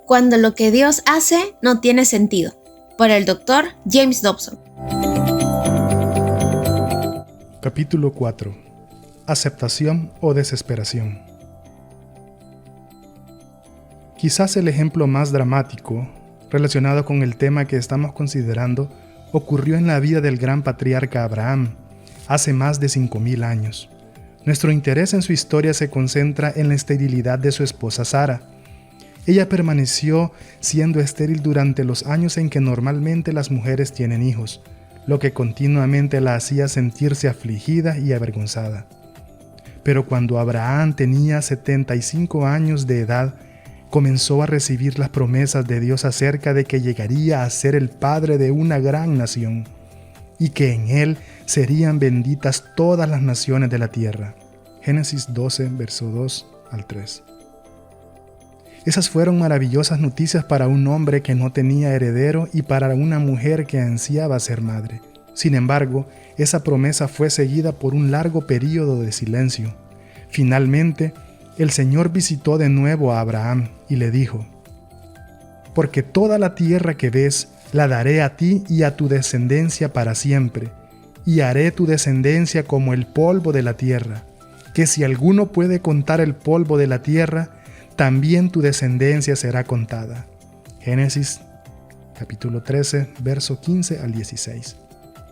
Cuando lo que Dios hace no tiene sentido, por el Dr. James Dobson. Capítulo 4. Aceptación o desesperación. Quizás el ejemplo más dramático relacionado con el tema que estamos considerando ocurrió en la vida del gran patriarca Abraham, hace más de 5000 años. Nuestro interés en su historia se concentra en la esterilidad de su esposa Sara. Ella permaneció siendo estéril durante los años en que normalmente las mujeres tienen hijos, lo que continuamente la hacía sentirse afligida y avergonzada. Pero cuando Abraham tenía 75 años de edad, comenzó a recibir las promesas de Dios acerca de que llegaría a ser el padre de una gran nación, y que en él serían benditas todas las naciones de la tierra. Génesis 12, verso 2 al 3. Esas fueron maravillosas noticias para un hombre que no tenía heredero y para una mujer que ansiaba ser madre. Sin embargo, esa promesa fue seguida por un largo período de silencio. Finalmente, el Señor visitó de nuevo a Abraham y le dijo: «Porque toda la tierra que ves la daré a ti y a tu descendencia para siempre, y haré tu descendencia como el polvo de la tierra, que si alguno puede contar el polvo de la tierra, también tu descendencia será contada». Génesis capítulo 13, verso 15 al 16.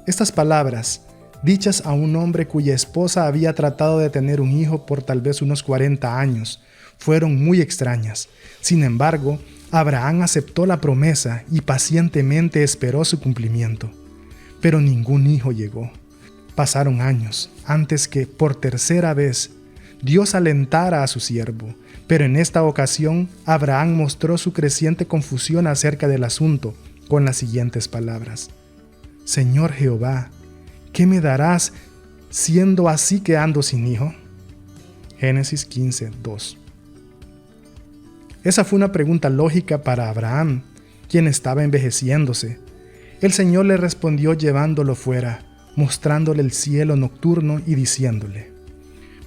Estas palabras, dichas a un hombre cuya esposa había tratado de tener un hijo por tal vez unos 40 años, fueron muy extrañas. Sin embargo, Abraham aceptó la promesa y pacientemente esperó su cumplimiento. Pero ningún hijo llegó. Pasaron años antes que, por tercera vez, Dios alentara a su siervo, pero en esta ocasión Abraham mostró su creciente confusión acerca del asunto con las siguientes palabras: «Señor Jehová, ¿qué me darás siendo así que ando sin hijo?». Génesis 15, 2. Esa fue una pregunta lógica para Abraham, quien estaba envejeciéndose. El Señor le respondió llevándolo fuera, mostrándole el cielo nocturno y diciéndole: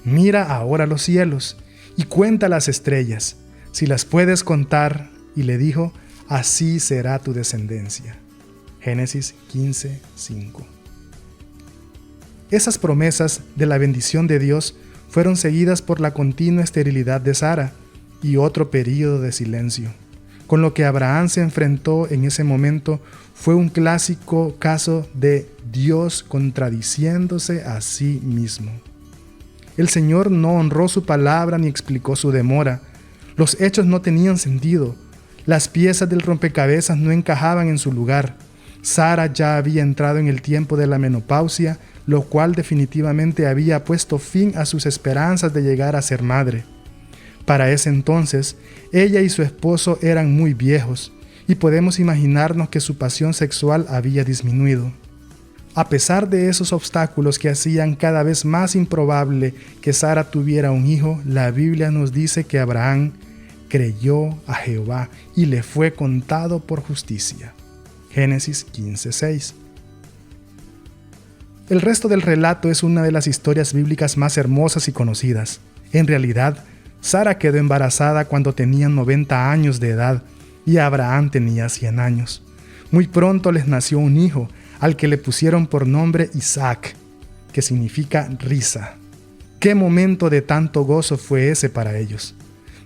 «Mira ahora los cielos y cuenta las estrellas, si las puedes contar». Y le dijo: «Así será tu descendencia». Génesis 15, 5. Esas promesas de la bendición de Dios fueron seguidas por la continua esterilidad de Sara y otro período de silencio. Con lo que Abraham se enfrentó en ese momento fue un clásico caso de Dios contradiciéndose a sí mismo. El Señor no honró su palabra ni explicó su demora. Los hechos no tenían sentido. Las piezas del rompecabezas no encajaban en su lugar. Sara ya había entrado en el tiempo de la menopausia, lo cual definitivamente había puesto fin a sus esperanzas de llegar a ser madre. Para ese entonces, ella y su esposo eran muy viejos, y podemos imaginarnos que su pasión sexual había disminuido. A pesar de esos obstáculos que hacían cada vez más improbable que Sara tuviera un hijo, la Biblia nos dice que Abraham creyó a Jehová y le fue contado por justicia. Génesis 15:6. El resto del relato es una de las historias bíblicas más hermosas y conocidas. En realidad, Sara quedó embarazada cuando tenía 90 años de edad y Abraham tenía 100 años. Muy pronto les nació un hijo, al que le pusieron por nombre Isaac, que significa risa. ¡Qué momento de tanto gozo fue ese para ellos!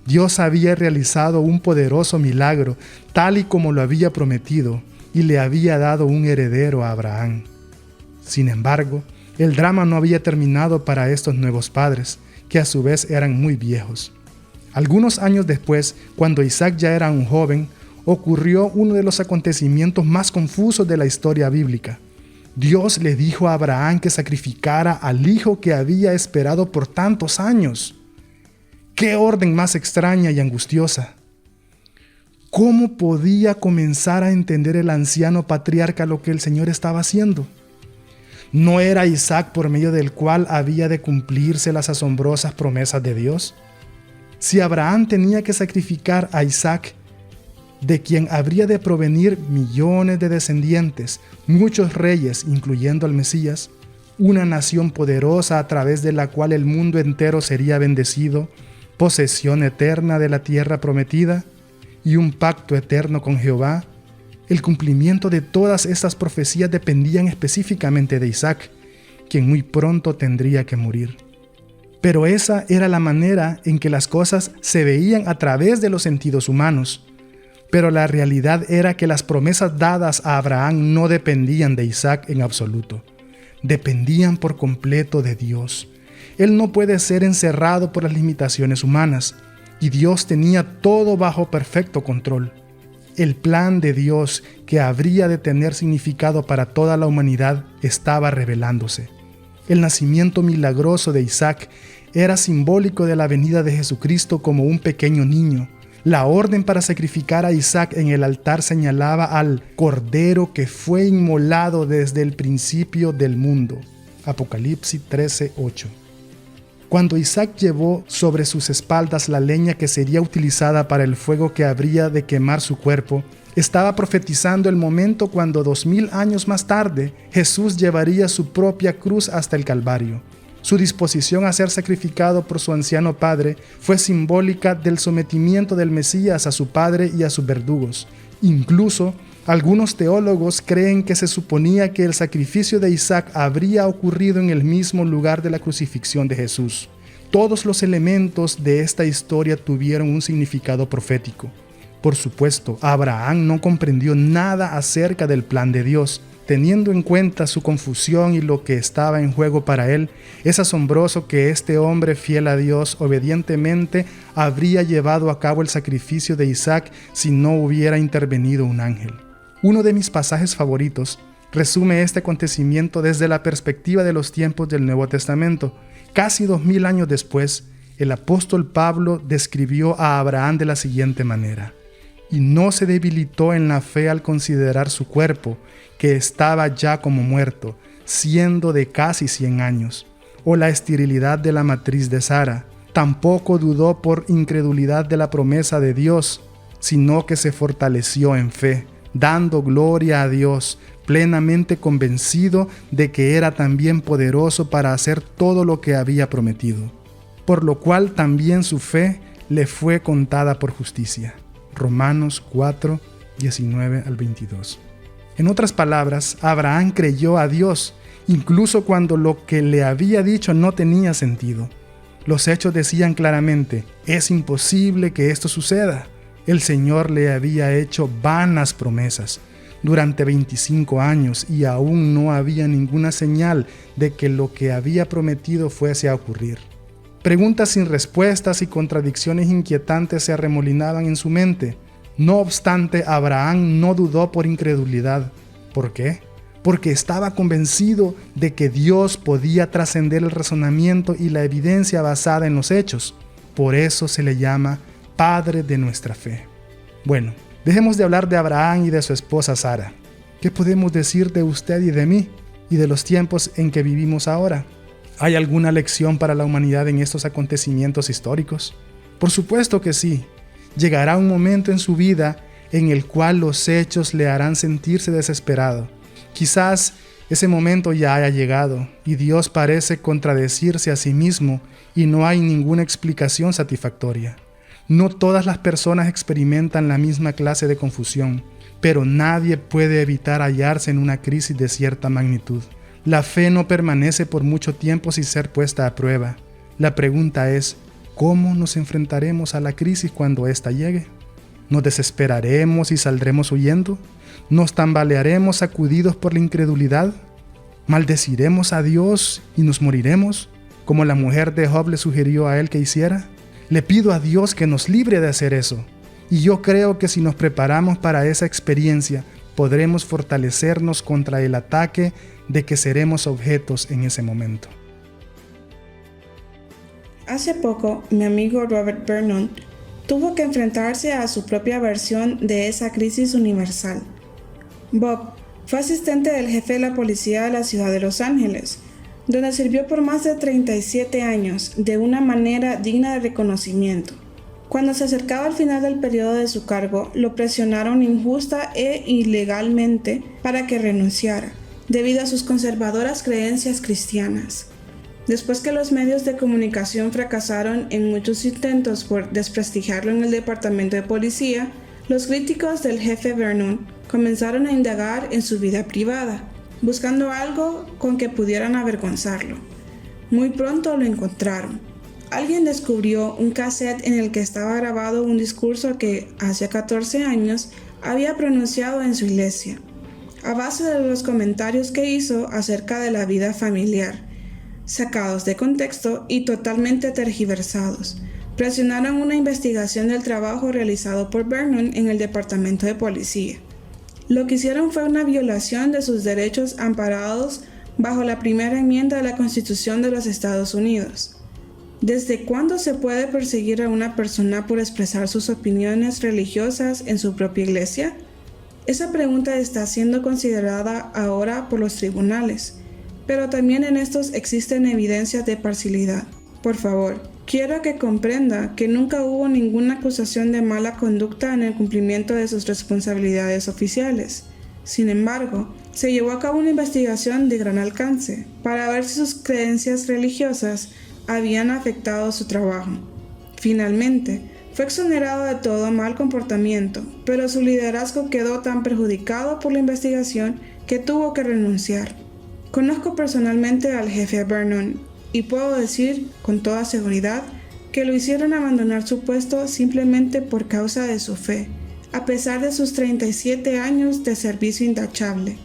Dios había realizado un poderoso milagro, tal y como lo había prometido, y le había dado un heredero a Abraham. Sin embargo, el drama no había terminado para estos nuevos padres, que a su vez eran muy viejos. Algunos años después, cuando Isaac ya era un joven, ocurrió uno de los acontecimientos más confusos de la historia bíblica. Dios le dijo a Abraham que sacrificara al hijo que había esperado por tantos años. ¡Qué orden más extraña y angustiosa! ¿Cómo podía comenzar a entender el anciano patriarca lo que el Señor estaba haciendo? ¿No era Isaac por medio del cual había de cumplirse las asombrosas promesas de Dios? Si Abraham tenía que sacrificar a Isaac, de quien habría de provenir millones de descendientes, muchos reyes, incluyendo al Mesías, una nación poderosa a través de la cual el mundo entero sería bendecido, posesión eterna de la tierra prometida, y un pacto eterno con Jehová, el cumplimiento de todas estas profecías dependían específicamente de Isaac, quien muy pronto tendría que morir. Pero esa era la manera en que las cosas se veían a través de los sentidos humanos. Pero la realidad era que las promesas dadas a Abraham no dependían de Isaac en absoluto. Dependían por completo de Dios. Él no puede ser encerrado por las limitaciones humanas, y Dios tenía todo bajo perfecto control. El plan de Dios, que habría de tener significado para toda la humanidad, estaba revelándose. El nacimiento milagroso de Isaac era simbólico de la venida de Jesucristo como un pequeño niño. La orden para sacrificar a Isaac en el altar señalaba al Cordero que fue inmolado desde el principio del mundo. Apocalipsis 13:8. Cuando Isaac llevó sobre sus espaldas la leña que sería utilizada para el fuego que habría de quemar su cuerpo, estaba profetizando el momento cuando 2000 años más tarde Jesús llevaría su propia cruz hasta el Calvario. Su disposición a ser sacrificado por su anciano padre fue simbólica del sometimiento del Mesías a su padre y a sus verdugos. Incluso, algunos teólogos creen que se suponía que el sacrificio de Isaac habría ocurrido en el mismo lugar de la crucifixión de Jesús. Todos los elementos de esta historia tuvieron un significado profético. Por supuesto, Abraham no comprendió nada acerca del plan de Dios. Teniendo en cuenta su confusión y lo que estaba en juego para él, es asombroso que este hombre fiel a Dios obedientemente habría llevado a cabo el sacrificio de Isaac si no hubiera intervenido un ángel. Uno de mis pasajes favoritos resume este acontecimiento desde la perspectiva de los tiempos del Nuevo Testamento. Casi 2000 años después, el apóstol Pablo describió a Abraham de la siguiente manera: y no se debilitó en la fe al considerar su cuerpo, que estaba ya como muerto, siendo de casi 100 años, o la esterilidad de la matriz de Sara. Tampoco dudó por incredulidad de la promesa de Dios, sino que se fortaleció en fe, dando gloria a Dios, plenamente convencido de que era también poderoso para hacer todo lo que había prometido, por lo cual también su fe le fue contada por justicia. Romanos 4, 19 al 22. En otras palabras, Abraham creyó a Dios, incluso cuando lo que le había dicho no tenía sentido. Los hechos decían claramente: es imposible que esto suceda. El Señor le había hecho vanas promesas durante 25 años y aún no había ninguna señal de que lo que había prometido fuese a ocurrir. Preguntas sin respuestas y contradicciones inquietantes se arremolinaban en su mente. No obstante, Abraham no dudó por incredulidad. ¿Por qué? Porque estaba convencido de que Dios podía trascender el razonamiento y la evidencia basada en los hechos. Por eso se le llama Padre de nuestra fe. Bueno, dejemos de hablar de Abraham y de su esposa Sara. ¿Qué podemos decir de usted y de mí y de los tiempos en que vivimos ahora? ¿Hay alguna lección para la humanidad en estos acontecimientos históricos? Por supuesto que sí. Llegará un momento en su vida en el cual los hechos le harán sentirse desesperado. Quizás ese momento ya haya llegado y Dios parece contradecirse a sí mismo y no hay ninguna explicación satisfactoria. No todas las personas experimentan la misma clase de confusión, pero nadie puede evitar hallarse en una crisis de cierta magnitud. La fe no permanece por mucho tiempo sin ser puesta a prueba. La pregunta es: ¿cómo nos enfrentaremos a la crisis cuando ésta llegue? ¿Nos desesperaremos y saldremos huyendo? ¿Nos tambalearemos sacudidos por la incredulidad? ¿Maldeciremos a Dios y nos moriremos, como la mujer de Job le sugirió a él que hiciera? Le pido a Dios que nos libre de hacer eso. Y yo creo que si nos preparamos para esa experiencia, podremos fortalecernos contra el ataque de que seremos objetos en ese momento. Hace poco, mi amigo Robert Vernon tuvo que enfrentarse a su propia versión de esa crisis universal. Bob fue asistente del jefe de la policía de la ciudad de Los Ángeles, donde sirvió por más de 37 años de una manera digna de reconocimiento. Cuando se acercaba al final del periodo de su cargo, lo presionaron injusta e ilegalmente para que renunciara, debido a sus conservadoras creencias cristianas. Después que los medios de comunicación fracasaron en muchos intentos por desprestigiarlo en el departamento de policía, Los críticos del jefe Vernon comenzaron a indagar en su vida privada, buscando algo con que pudieran avergonzarlo. Muy pronto lo encontraron. Alguien descubrió un cassette en el que estaba grabado un discurso que, hace 14 años, había pronunciado en su iglesia, a base de los comentarios que hizo acerca de la vida familiar, sacados de contexto y totalmente tergiversados. Presionaron una investigación del trabajo realizado por Vernon en el departamento de policía. Lo que hicieron fue una violación de sus derechos amparados bajo la primera enmienda de la Constitución de los Estados Unidos. ¿Desde cuándo se puede perseguir a una persona por expresar sus opiniones religiosas en su propia iglesia? Esa pregunta está siendo considerada ahora por los tribunales, pero también en estos existen evidencias de parcialidad. Por favor, quiero que comprenda que nunca hubo ninguna acusación de mala conducta en el cumplimiento de sus responsabilidades oficiales. Sin embargo, se llevó a cabo una investigación de gran alcance para ver si sus creencias religiosas habían afectado su trabajo. Finalmente, fue exonerado de todo mal comportamiento, pero su liderazgo quedó tan perjudicado por la investigación que tuvo que renunciar. Conozco personalmente al jefe Vernon y puedo decir con toda seguridad que lo hicieron abandonar su puesto simplemente por causa de su fe, a pesar de sus 37 años de servicio intachable.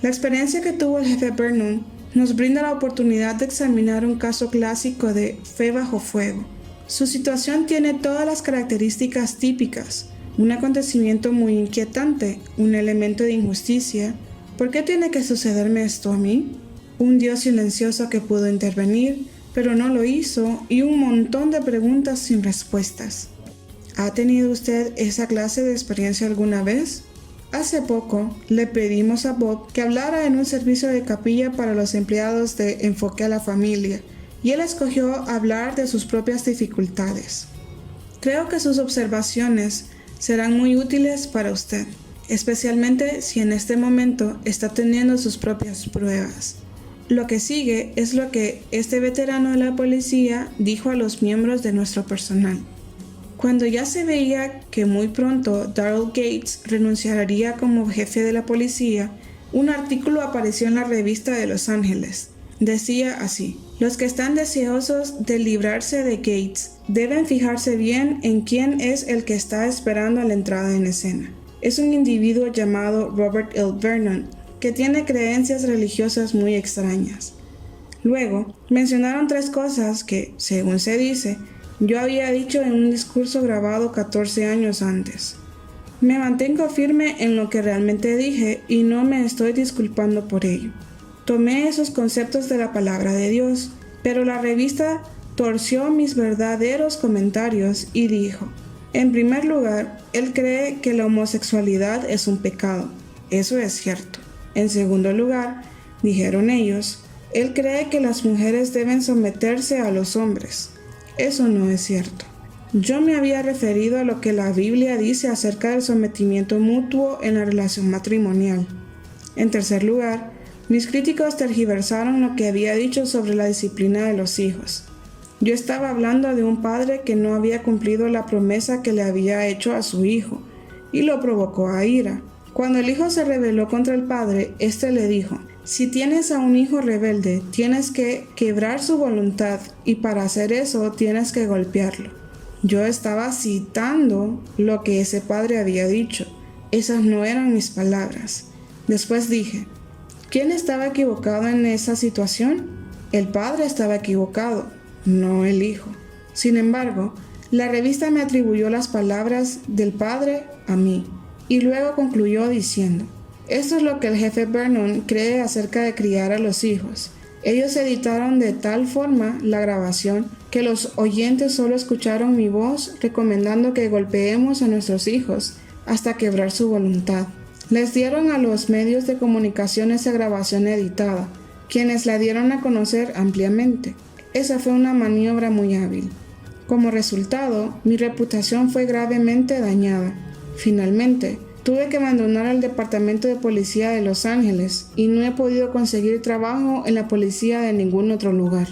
La experiencia que tuvo el jefe Vernon nos brinda la oportunidad de examinar un caso clásico de fe bajo fuego. Su situación tiene todas las características típicas: un acontecimiento muy inquietante, un elemento de injusticia. ¿Por qué tiene que sucederme esto a mí? Un Dios silencioso que pudo intervenir, pero no lo hizo, y un montón de preguntas sin respuestas. ¿Ha tenido usted esa clase de experiencia alguna vez? Hace poco le pedimos a Bob que hablara en un servicio de capilla para los empleados de Enfoque a la Familia, y él escogió hablar de sus propias dificultades. Creo que sus observaciones serán muy útiles para usted, especialmente si en este momento está teniendo sus propias pruebas. Lo que sigue es lo que este veterano de la policía dijo a los miembros de nuestro personal. Cuando ya se veía que muy pronto Daryl Gates renunciaría como jefe de la policía, un artículo apareció en la revista de Los Ángeles. Decía así: los que están deseosos de librarse de Gates deben fijarse bien en quién es el que está esperando la entrada en escena. Es un individuo llamado Robert L. Vernon, que tiene creencias religiosas muy extrañas. Luego, mencionaron 3 cosas que, según se dice, yo había dicho en un discurso grabado 14 años antes. Me mantengo firme en lo que realmente dije y no me estoy disculpando por ello. Tomé esos conceptos de la palabra de Dios, pero la revista torció mis verdaderos comentarios y dijo: en primer lugar, él cree que la homosexualidad es un pecado. Eso es cierto. En segundo lugar, dijeron ellos, él cree que las mujeres deben someterse a los hombres. Eso no es cierto. Yo me había referido a lo que la Biblia dice acerca del sometimiento mutuo en la relación matrimonial. En tercer lugar, mis críticos tergiversaron lo que había dicho sobre la disciplina de los hijos. Yo estaba hablando de un padre que no había cumplido la promesa que le había hecho a su hijo, y lo provocó a ira. Cuando el hijo se rebeló contra el padre, éste le dijo: si tienes a un hijo rebelde, tienes que quebrar su voluntad, y para hacer eso tienes que golpearlo. Yo estaba citando lo que ese padre había dicho. Esas no eran mis palabras. Después dije: ¿quién estaba equivocado en esa situación? El padre estaba equivocado, no el hijo. Sin embargo, la revista me atribuyó las palabras del padre a mí, y luego concluyó diciendo: esto es lo que el jefe Vernon cree acerca de criar a los hijos. Ellos editaron de tal forma la grabación que los oyentes solo escucharon mi voz recomendando que golpeemos a nuestros hijos hasta quebrar su voluntad. Les dieron a los medios de comunicación esa grabación editada, quienes la dieron a conocer ampliamente. Esa fue una maniobra muy hábil. Como resultado, mi reputación fue gravemente dañada. Finalmente, tuve que abandonar el departamento de policía de Los Ángeles y no he podido conseguir trabajo en la policía de ningún otro lugar.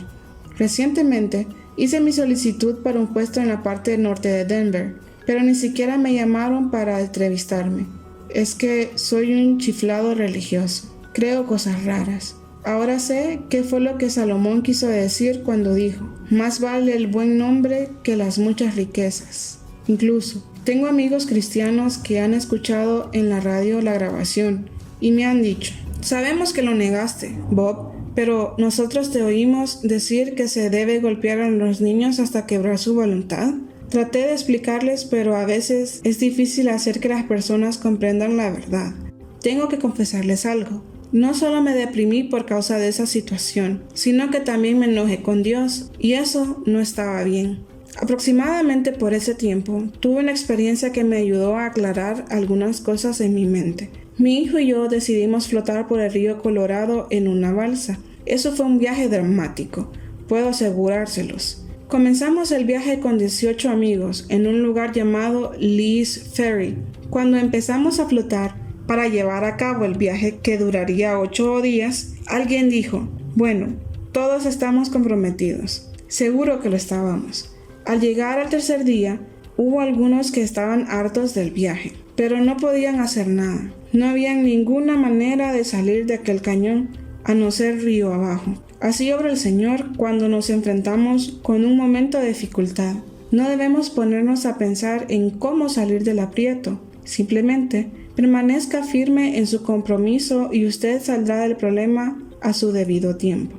Recientemente, hice mi solicitud para un puesto en la parte norte de Denver, pero ni siquiera me llamaron para entrevistarme. Es que soy un chiflado religioso. Creo cosas raras. Ahora sé qué fue lo que Salomón quiso decir cuando dijo: más vale el buen nombre que las muchas riquezas. Incluso, tengo amigos cristianos que han escuchado en la radio la grabación y me han dicho: sabemos que lo negaste, Bob, pero nosotros te oímos decir que se debe golpear a los niños hasta quebrar su voluntad. Traté de explicarles, pero a veces es difícil hacer que las personas comprendan la verdad. Tengo que confesarles algo. No solo me deprimí por causa de esa situación, sino que también me enojé con Dios, y eso no estaba bien. Aproximadamente por ese tiempo, tuve una experiencia que me ayudó a aclarar algunas cosas en mi mente. Mi hijo y yo decidimos flotar por el río Colorado en una balsa. Eso fue un viaje dramático, puedo asegurárselos. Comenzamos el viaje con 18 amigos en un lugar llamado Lee's Ferry. Cuando empezamos a flotar para llevar a cabo el viaje, que duraría 8 días, alguien dijo: bueno, todos estamos comprometidos. Seguro que lo estábamos. Al llegar al tercer día, hubo algunos que estaban hartos del viaje, pero no podían hacer nada. No había ninguna manera de salir de aquel cañón, a no ser río abajo. Así obra el Señor cuando nos enfrentamos con un momento de dificultad. No debemos ponernos a pensar en cómo salir del aprieto. Simplemente permanezca firme en su compromiso y usted saldrá del problema a su debido tiempo.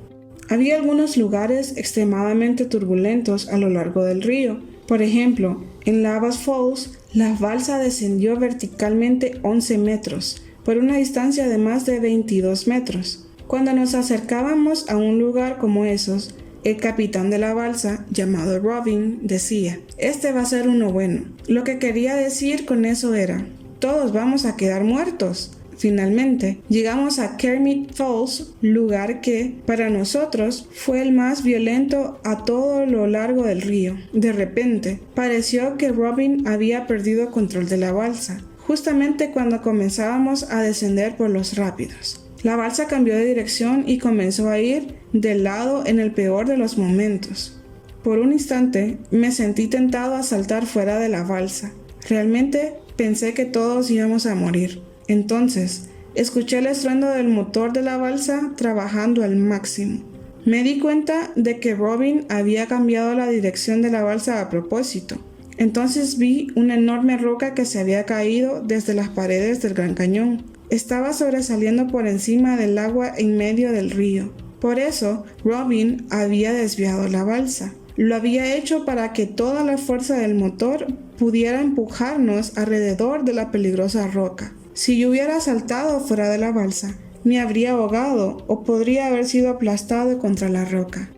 Había algunos lugares extremadamente turbulentos a lo largo del río. Por ejemplo, en Lavas Falls, la balsa descendió verticalmente 11 metros, por una distancia de más de 22 metros. Cuando nos acercábamos a un lugar como esos, el capitán de la balsa, llamado Robin, decía: este va a ser uno bueno. Lo que quería decir con eso era: todos vamos a quedar muertos. Finalmente, llegamos a Kermit Falls, lugar que, para nosotros, fue el más violento a todo lo largo del río. De repente, pareció que Robin había perdido control de la balsa, justamente cuando comenzábamos a descender por los rápidos. La balsa cambió de dirección y comenzó a ir de lado en el peor de los momentos. Por un instante, me sentí tentado a saltar fuera de la balsa. Realmente pensé que todos íbamos a morir. Entonces, escuché el estruendo del motor de la balsa trabajando al máximo. Me di cuenta de que Robin había cambiado la dirección de la balsa a propósito. Entonces vi una enorme roca que se había caído desde las paredes del Gran Cañón. Estaba sobresaliendo por encima del agua en medio del río. Por eso, Robin había desviado la balsa. Lo había hecho para que toda la fuerza del motor pudiera empujarnos alrededor de la peligrosa roca. Si yo hubiera saltado fuera de la balsa, me habría ahogado o podría haber sido aplastado contra la roca.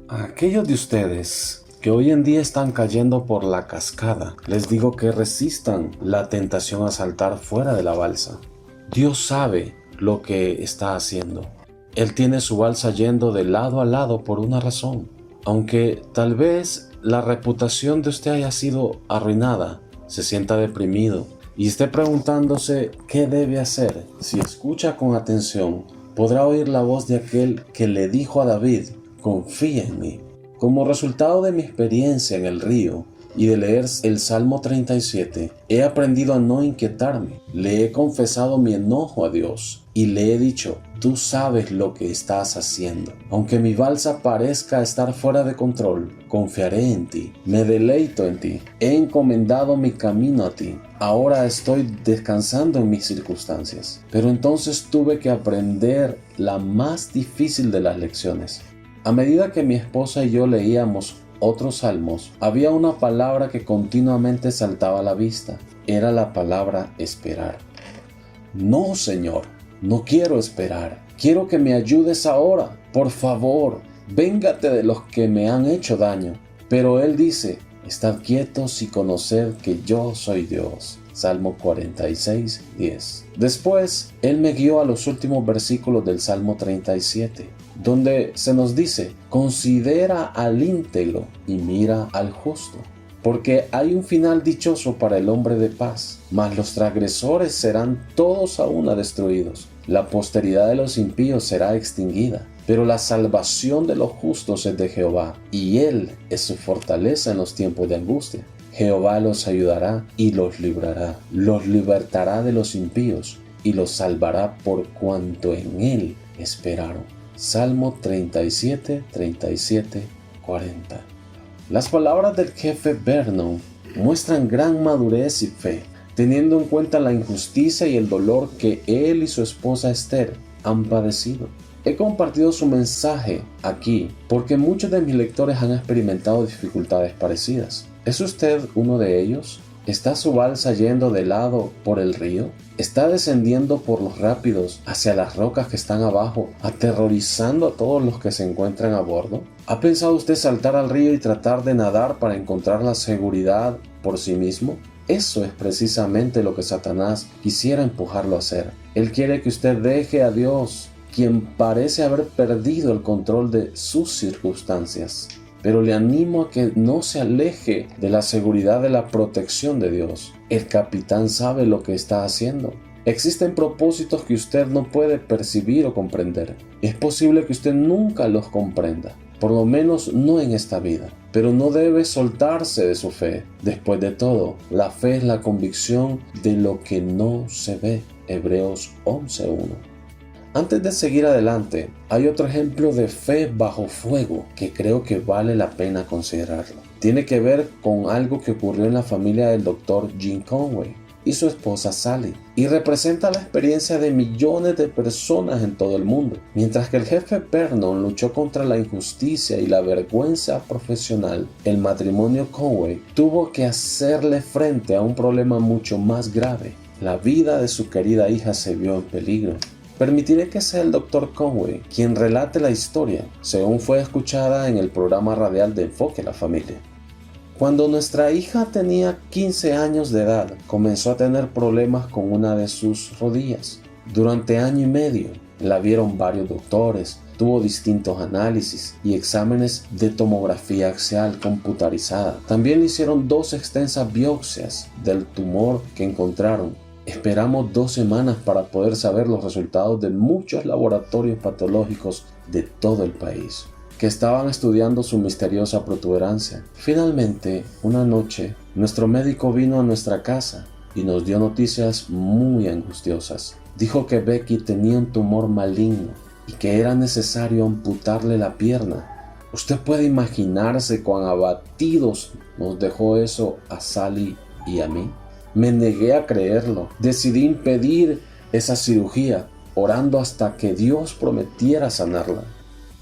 A aquellos de ustedes que hoy en día están cayendo por la cascada, les digo que resistan la tentación a saltar fuera de la balsa. Dios sabe lo que está haciendo. Él tiene su balsa yendo de lado a lado por una razón. Aunque tal vez la reputación de usted haya sido arruinada, se sienta deprimido y esté preguntándose qué debe hacer. Si escucha con atención, podrá oír la voz de aquel que le dijo a David: confía en mí. Como resultado de mi experiencia en el río y de leer el Salmo 37, he aprendido a no inquietarme. Le he confesado mi enojo a Dios y le he dicho: tú sabes lo que estás haciendo. Aunque mi balsa parezca estar fuera de control, confiaré en ti. Me deleito en ti. He encomendado mi camino a ti. Ahora estoy descansando en mis circunstancias. Pero entonces tuve que aprender la más difícil de las lecciones. A medida que mi esposa y yo leíamos otros salmos, había una palabra que continuamente saltaba a la vista. Era la palabra esperar. No, Señor, no quiero esperar. Quiero que me ayudes ahora. Por favor, véngate de los que me han hecho daño. Pero Él dice: estad quietos y conoced que yo soy Dios. Salmo 46, 10. Después, Él me guió a los últimos versículos del Salmo 37, donde se nos dice: considera al íntegro y mira al justo, porque hay un final dichoso para el hombre de paz, mas los transgresores serán todos a una destruidos. La posteridad de los impíos será extinguida. Pero la salvación de los justos es de Jehová, y Él es su fortaleza en los tiempos de angustia. Jehová los ayudará y los librará, los libertará de los impíos y los salvará por cuanto en Él esperaron. Salmo 37, 37, 40. Las palabras del jefe Vernon muestran gran madurez y fe, teniendo en cuenta la injusticia y el dolor que él y su esposa Esther han padecido. He compartido su mensaje aquí porque muchos de mis lectores han experimentado dificultades parecidas. ¿Es usted uno de ellos? ¿Está su balsa yendo de lado por el río? ¿Está descendiendo por los rápidos hacia las rocas que están abajo, aterrorizando a todos los que se encuentran a bordo? ¿Ha pensado usted saltar al río y tratar de nadar para encontrar la seguridad por sí mismo? Eso es precisamente lo que Satanás quisiera empujarlo a hacer. Él quiere que usted deje a Dios, quien parece haber perdido el control de sus circunstancias. Pero le animo a que no se aleje de la seguridad de la protección de Dios. El capitán sabe lo que está haciendo. Existen propósitos que usted no puede percibir o comprender. Es posible que usted nunca los comprenda, por lo menos no en esta vida. Pero no debe soltarse de su fe. Después de todo, la fe es la convicción de lo que no se ve. Hebreos 11:1. Antes de seguir adelante, hay otro ejemplo de fe bajo fuego que creo que vale la pena considerarlo. Tiene que ver con algo que ocurrió en la familia del Dr. Jim Conway y su esposa Sally, y representa la experiencia de millones de personas en todo el mundo. Mientras que el jefe Vernon luchó contra la injusticia y la vergüenza profesional, el matrimonio Conway tuvo que hacerle frente a un problema mucho más grave. La vida de su querida hija se vio en peligro. Permitiré que sea el Dr. Conway quien relate la historia, según fue escuchada en el programa radial de Enfoque a la Familia. Cuando nuestra hija tenía 15 años de edad, comenzó a tener problemas con una de sus rodillas. Durante año y medio, la vieron varios doctores, tuvo distintos análisis y exámenes de tomografía axial computarizada. También le hicieron 2 extensas biopsias del tumor que encontraron. Esperamos 2 semanas para poder saber los resultados de muchos laboratorios patológicos de todo el país, que estaban estudiando su misteriosa protuberancia. Finalmente, una noche, nuestro médico vino a nuestra casa y nos dio noticias muy angustiosas. Dijo que Becky tenía un tumor maligno y que era necesario amputarle la pierna. Usted puede imaginarse cuán abatidos nos dejó eso a Sally y a mí. Me negué a creerlo. Decidí impedir esa cirugía, orando hasta que Dios prometiera sanarla.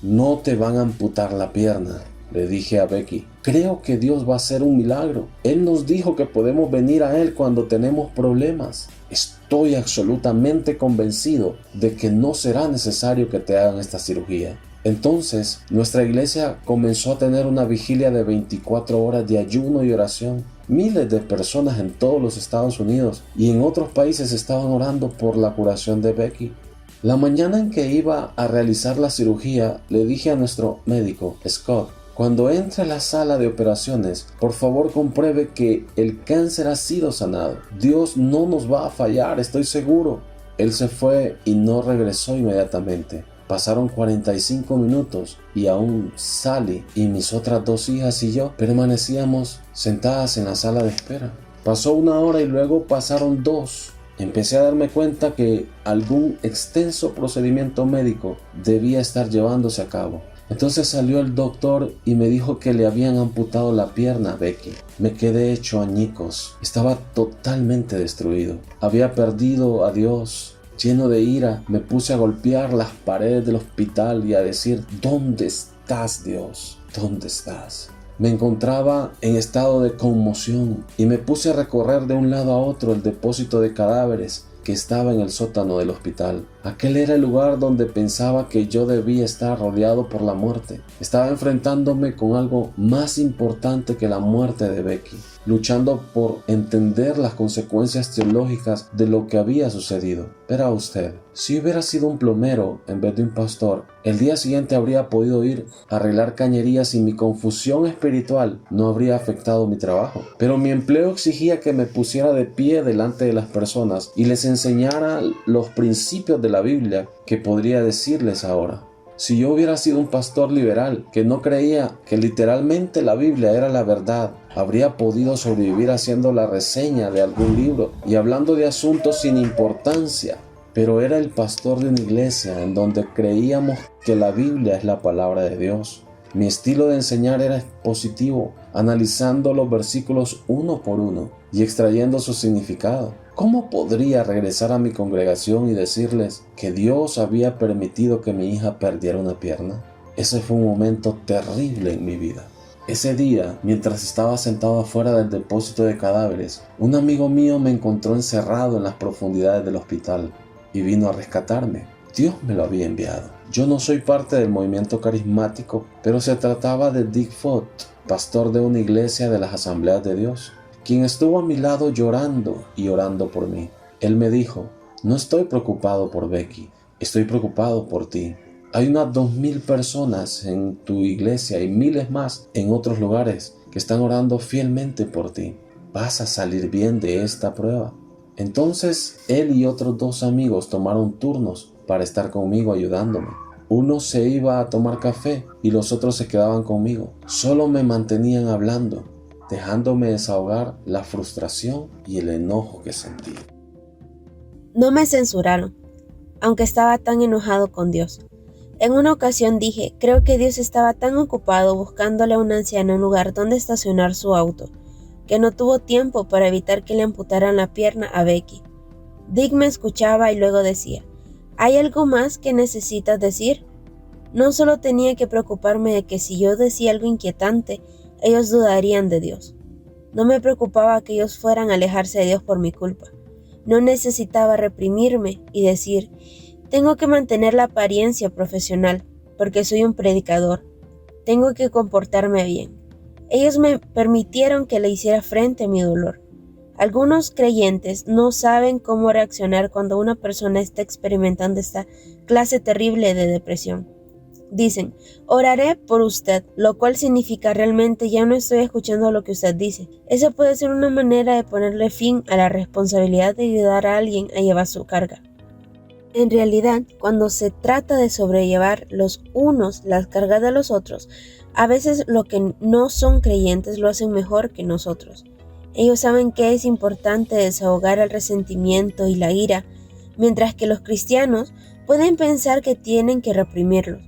No te van a amputar la pierna, le dije a Becky. Creo que Dios va a hacer un milagro. Él nos dijo que podemos venir a Él cuando tenemos problemas. Estoy absolutamente convencido de que no será necesario que te hagan esta cirugía. Entonces, nuestra iglesia comenzó a tener una vigilia de 24 horas de ayuno y oración. Miles de personas en todos los Estados Unidos y en otros países estaban orando por la curación de Becky. La mañana en que iba a realizar la cirugía, le dije a nuestro médico, Scott, cuando entre a la sala de operaciones, por favor compruebe que el cáncer ha sido sanado. Dios no nos va a fallar, estoy seguro. Él se fue y no regresó inmediatamente. Pasaron 45 minutos y aún Sally y mis otras 2 hijas y yo permanecíamos sentadas en la sala de espera. Pasó 1 hora y luego pasaron 2. Empecé a darme cuenta que algún extenso procedimiento médico debía estar llevándose a cabo. Entonces salió el doctor y me dijo que le habían amputado la pierna a Becky. Me quedé hecho añicos. Estaba totalmente destruido. Había perdido a Dios. Lleno de ira, me puse a golpear las paredes del hospital y a decir, ¿dónde estás, Dios? ¿Dónde estás? Me encontraba en estado de conmoción y me puse a recorrer de un lado a otro el depósito de cadáveres que estaba en el sótano del hospital. Aquel era el lugar donde pensaba que yo debía estar rodeado por la muerte. Estaba enfrentándome con algo más importante que la muerte de Becky, luchando por entender las consecuencias teológicas de lo que había sucedido. Verá usted, si hubiera sido un plomero en vez de un pastor, el día siguiente habría podido ir a arreglar cañerías y mi confusión espiritual no habría afectado mi trabajo. Pero mi empleo exigía que me pusiera de pie delante de las personas y les enseñara los principios de la Biblia que podría decirles ahora. Si yo hubiera sido un pastor liberal que no creía que literalmente la Biblia era la verdad, habría podido sobrevivir haciendo la reseña de algún libro y hablando de asuntos sin importancia. Pero era el pastor de una iglesia en donde creíamos que la Biblia es la palabra de Dios. Mi estilo de enseñar era expositivo, analizando los versículos uno por uno y extrayendo su significado. ¿Cómo podría regresar a mi congregación y decirles que Dios había permitido que mi hija perdiera una pierna? Ese fue un momento terrible en mi vida. Ese día, mientras estaba sentado afuera del depósito de cadáveres, un amigo mío me encontró encerrado en las profundidades del hospital y vino a rescatarme. Dios me lo había enviado. Yo no soy parte del movimiento carismático, pero se trataba de Dick Fott, pastor de una iglesia de las Asambleas de Dios, quien estuvo a mi lado llorando y orando por mí. Él me dijo: no estoy preocupado por Becky, estoy preocupado por ti. Hay unas 2000 personas en tu iglesia y miles más en otros lugares que están orando fielmente por ti. Vas a salir bien de esta prueba. Entonces él y otros 2 amigos tomaron turnos para estar conmigo ayudándome. Uno se iba a tomar café y los otros se quedaban conmigo. Solo me mantenían hablando, dejándome desahogar la frustración y el enojo que sentía. No me censuraron, aunque estaba tan enojado con Dios. En una ocasión dije, creo que Dios estaba tan ocupado buscándole a una anciana un lugar donde estacionar su auto, que no tuvo tiempo para evitar que le amputaran la pierna a Becky. Dick me escuchaba y luego decía, ¿hay algo más que necesitas decir? No solo tenía que preocuparme de que si yo decía algo inquietante, ellos dudarían de Dios. No me preocupaba que ellos fueran a alejarse de Dios por mi culpa. No necesitaba reprimirme y decir, tengo que mantener la apariencia profesional, porque soy un predicador. Tengo que comportarme bien. Ellos me permitieron que le hiciera frente a mi dolor. Algunos creyentes no saben cómo reaccionar cuando una persona está experimentando esta clase terrible de depresión. Dicen, oraré por usted, lo cual significa realmente ya no estoy escuchando lo que usted dice. Esa puede ser una manera de ponerle fin a la responsabilidad de ayudar a alguien a llevar su carga. En realidad, cuando se trata de sobrellevar los unos las cargas de los otros, a veces los que no son creyentes lo hacen mejor que nosotros. Ellos saben que es importante desahogar el resentimiento y la ira, mientras que los cristianos pueden pensar que tienen que reprimirlos.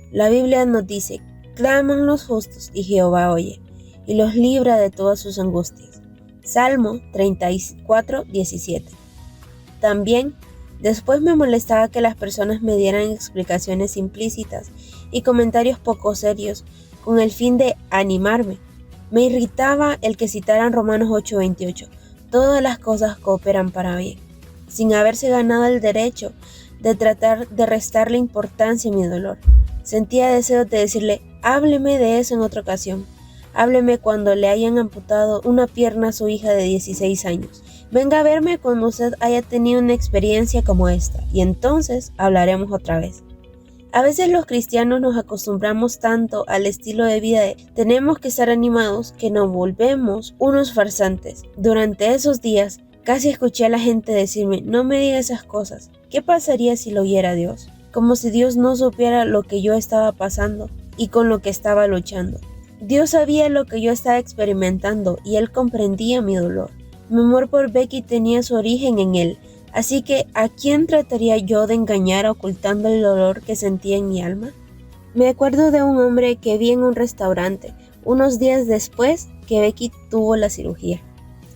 La Biblia nos dice, claman los justos y Jehová oye, y los libra de todas sus angustias. Salmo 34:17. También, después me molestaba que las personas me dieran explicaciones implícitas y comentarios poco serios con el fin de animarme. Me irritaba el que citaran Romanos 8:28, todas las cosas cooperan para bien, sin haberse ganado el derecho de tratar de restarle importancia a mi dolor. Sentía deseos de decirle, hábleme de eso en otra ocasión. Hábleme cuando le hayan amputado una pierna a su hija de 16 años. Venga a verme cuando usted haya tenido una experiencia como esta, y entonces hablaremos otra vez. A veces los cristianos nos acostumbramos tanto al estilo de vida de tenemos que estar animados que nos volvemos unos farsantes. Durante esos días casi escuché a la gente decirme, no me diga esas cosas, ¿qué pasaría si lo oyera Dios? Como si Dios no supiera lo que yo estaba pasando y con lo que estaba luchando. Dios sabía lo que yo estaba experimentando y Él comprendía mi dolor. Mi amor por Becky tenía su origen en Él, así que ¿a quién trataría yo de engañar ocultando el dolor que sentía en mi alma? Me acuerdo de un hombre que vi en un restaurante, unos días después que Becky tuvo la cirugía.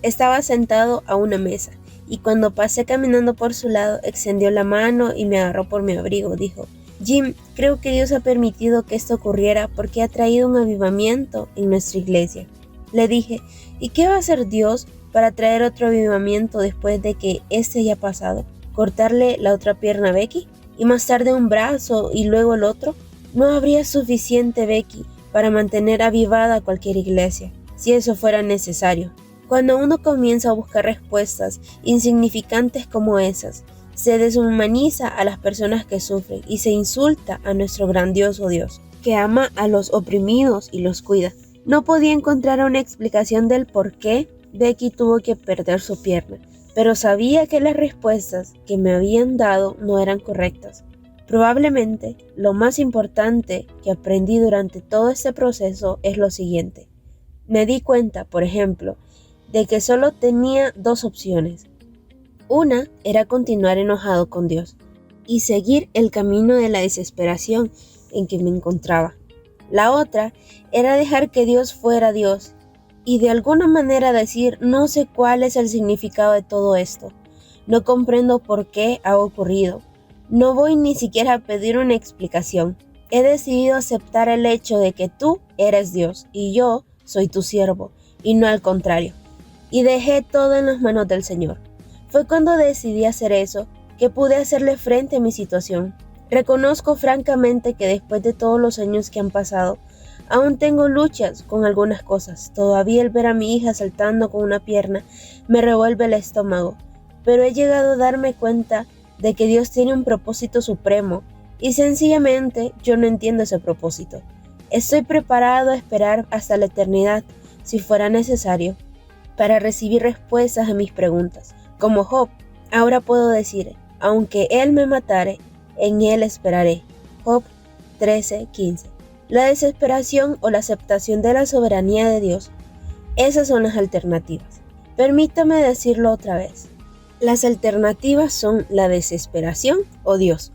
Estaba sentado a una mesa, y cuando pasé caminando por su lado, extendió la mano y me agarró por mi abrigo. Dijo, Jim, creo que Dios ha permitido que esto ocurriera porque ha traído un avivamiento en nuestra iglesia. Le dije, ¿y qué va a hacer Dios para traer otro avivamiento después de que este haya pasado? ¿Cortarle la otra pierna a Becky? ¿Y más tarde un brazo y luego el otro? No habría suficiente Becky para mantener avivada cualquier iglesia, si eso fuera necesario. Cuando uno comienza a buscar respuestas insignificantes como esas, se deshumaniza a las personas que sufren y se insulta a nuestro grandioso Dios, que ama a los oprimidos y los cuida. No podía encontrar una explicación del por qué Becky tuvo que perder su pierna, pero sabía que las respuestas que me habían dado no eran correctas. Probablemente lo más importante que aprendí durante todo este proceso es lo siguiente. Me di cuenta, por ejemplo, de que solo tenía dos opciones. Una era continuar enojado con Dios y seguir el camino de la desesperación en que me encontraba. La otra era dejar que Dios fuera Dios y de alguna manera decir: no sé cuál es el significado de todo esto, no comprendo por qué ha ocurrido, no voy ni siquiera a pedir una explicación, he decidido aceptar el hecho de que tú eres Dios y yo soy tu siervo y no al contrario, y dejé todo en las manos del Señor. Fue cuando decidí hacer eso que pude hacerle frente a mi situación. Reconozco francamente que después de todos los años que han pasado, aún tengo luchas con algunas cosas. Todavía el ver a mi hija saltando con una pierna me revuelve el estómago, pero he llegado a darme cuenta de que Dios tiene un propósito supremo y sencillamente yo no entiendo ese propósito. Estoy preparado a esperar hasta la eternidad, si fuera necesario, para recibir respuestas a mis preguntas. Como Job, ahora puedo decir: aunque Él me matare, en Él esperaré. Job 13:15. La desesperación o la aceptación de la soberanía de Dios. Esas son las alternativas. Permítame decirlo otra vez. Las alternativas son la desesperación o Dios.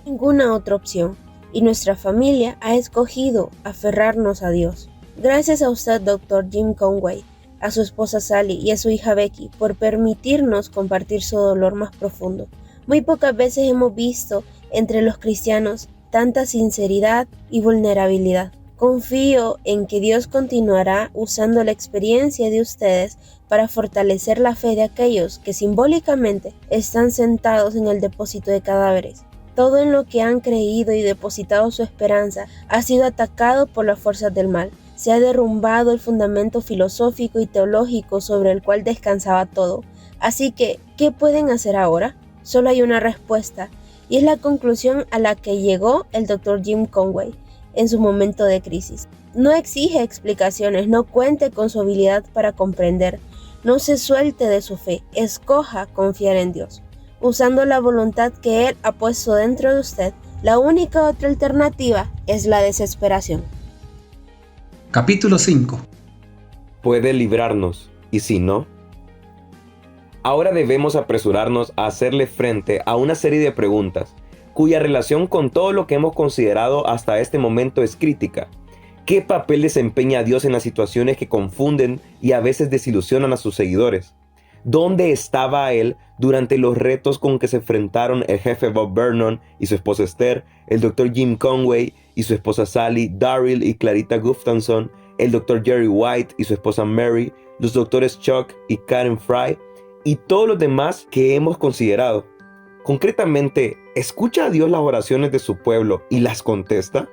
Ninguna otra opción. Y nuestra familia ha escogido aferrarnos a Dios. Gracias a usted, Dr. Jim Conway, a su esposa Sally y a su hija Becky por permitirnos compartir su dolor más profundo. Muy pocas veces hemos visto entre los cristianos tanta sinceridad y vulnerabilidad. Confío en que Dios continuará usando la experiencia de ustedes para fortalecer la fe de aquellos que simbólicamente están sentados en el depósito de cadáveres. Todo en lo que han creído y depositado su esperanza ha sido atacado por las fuerzas del mal. Se ha derrumbado el fundamento filosófico y teológico sobre el cual descansaba todo. Así que, ¿qué pueden hacer ahora? Solo hay una respuesta, y es la conclusión a la que llegó el Dr. Jim Conway en su momento de crisis. No exige explicaciones, no cuente con su habilidad para comprender, no se suelte de su fe, escoja confiar en Dios. Usando la voluntad que Él ha puesto dentro de usted, la única otra alternativa es la desesperación. Capítulo 5. Puede librarnos, y si no, ahora debemos apresurarnos a hacerle frente a una serie de preguntas, cuya relación con todo lo que hemos considerado hasta este momento es crítica. ¿Qué papel desempeña Dios en las situaciones que confunden y a veces desilusionan a sus seguidores? ¿Dónde estaba Él durante los retos con que se enfrentaron el jefe Bob Vernon y su esposa Esther, el Dr. Jim Conway y su esposa Sally, Daryl y Clarita Gustafson, el Dr. Jerry White y su esposa Mary, los doctores Chuck y Karen Fry y todos los demás que hemos considerado? Concretamente, ¿escucha a Dios las oraciones de su pueblo y las contesta?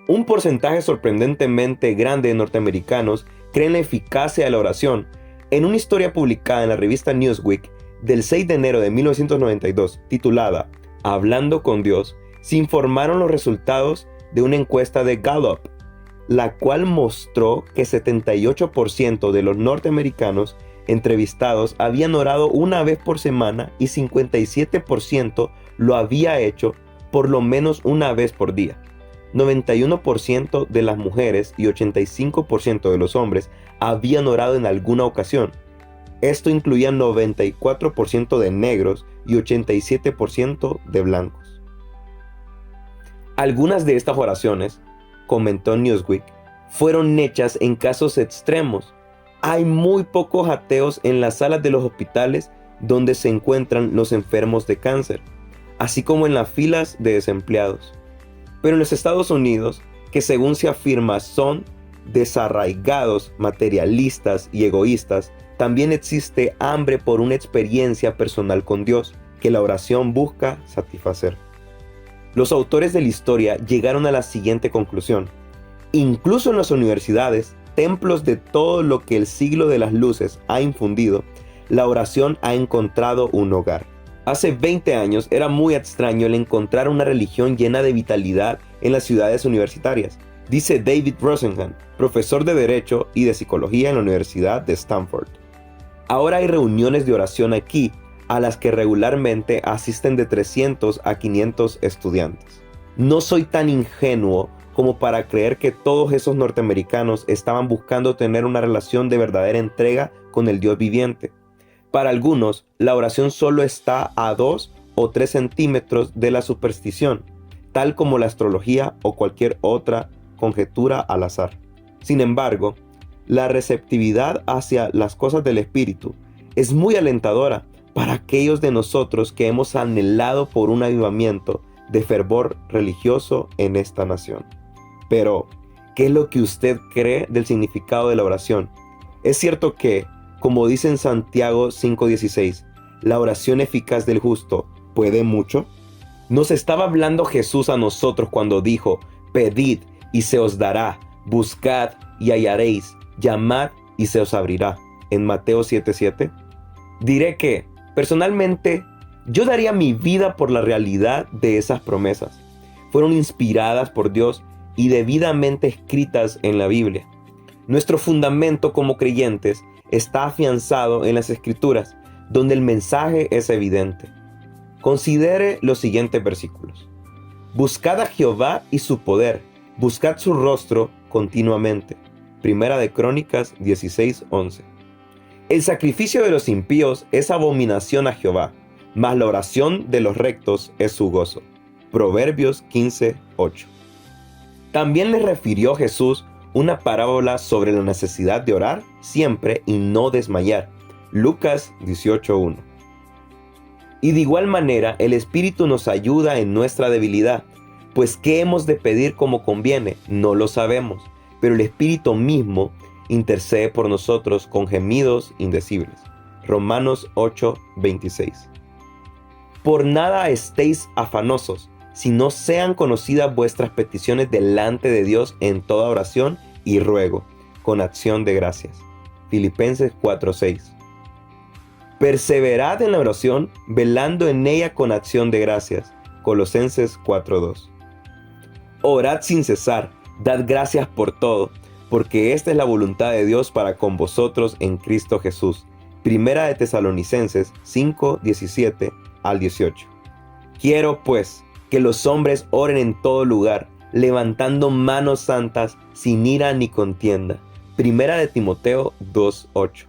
Un porcentaje sorprendentemente grande de norteamericanos creen la eficacia de la oración. En una historia publicada en la revista Newsweek del 6 de enero de 1992, titulada Hablando con Dios, se informaron los resultados de una encuesta de Gallup, la cual mostró que 78% de los norteamericanos entrevistados habían orado una vez por semana y 57% lo había hecho por lo menos una vez por día. 91% de las mujeres y 85% de los hombres habían orado en alguna ocasión. Esto incluía 94% de negros y 87% de blancos. Algunas de estas oraciones, comentó Newsweek, fueron hechas en casos extremos. Hay muy pocos ateos en las salas de los hospitales donde se encuentran los enfermos de cáncer, así como en las filas de desempleados. Pero en los Estados Unidos, que según se afirma son desarraigados, materialistas y egoístas, también existe hambre por una experiencia personal con Dios que la oración busca satisfacer. Los autores de la historia llegaron a la siguiente conclusión: incluso en las universidades, templos de todo lo que el siglo de las luces ha infundido, la oración ha encontrado un hogar. Hace 20 años era muy extraño el encontrar una religión llena de vitalidad en las ciudades universitarias, dice David Rosenhan, profesor de Derecho y de Psicología en la Universidad de Stanford. Ahora hay reuniones de oración aquí, a las que regularmente asisten de 300 a 500 estudiantes. No soy tan ingenuo como para creer que todos esos norteamericanos estaban buscando tener una relación de verdadera entrega con el Dios viviente. Para algunos, la oración solo está a 2 o 3 centímetros de la superstición, tal como la astrología o cualquier otra conjetura al azar. Sin embargo, la receptividad hacia las cosas del Espíritu es muy alentadora para aquellos de nosotros que hemos anhelado por un avivamiento de fervor religioso en esta nación. Pero, ¿qué es lo que usted cree del significado de la oración? Es cierto que, como dice en Santiago 5:16, la oración eficaz del justo puede mucho. ¿Nos estaba hablando Jesús a nosotros cuando dijo, pedid y se os dará, buscad y hallaréis, llamad y se os abrirá, en Mateo 7:7? Diré que, personalmente, yo daría mi vida por la realidad de esas promesas. Fueron inspiradas por Dios y debidamente escritas en la Biblia. Nuestro fundamento como creyentes está afianzado en las Escrituras, donde el mensaje es evidente. Considere los siguientes versículos. Buscad a Jehová y su poder, buscad su rostro continuamente. Primera de Crónicas 16:11. El sacrificio de los impíos es abominación a Jehová, mas la oración de los rectos es su gozo. Proverbios 15:8. También le refirió Jesús una parábola sobre la necesidad de orar siempre y no desmayar. Lucas 18:1. Y de igual manera el Espíritu nos ayuda en nuestra debilidad, pues ¿qué hemos de pedir como conviene? No lo sabemos, pero el Espíritu mismo intercede por nosotros con gemidos indecibles. Romanos 8:26. Por nada estéis afanosos, si no sean conocidas vuestras peticiones delante de Dios en toda oración y ruego, con acción de gracias. Filipenses 4:6. Perseverad en la oración, velando en ella con acción de gracias. Colosenses 4:2. Orad sin cesar, dad gracias por todo, porque esta es la voluntad de Dios para con vosotros en Cristo Jesús. Primera de Tesalonicenses 5:17 al 18. Quiero pues que los hombres oren en todo lugar, levantando manos santas, sin ira ni contienda. Primera de Timoteo 2:8.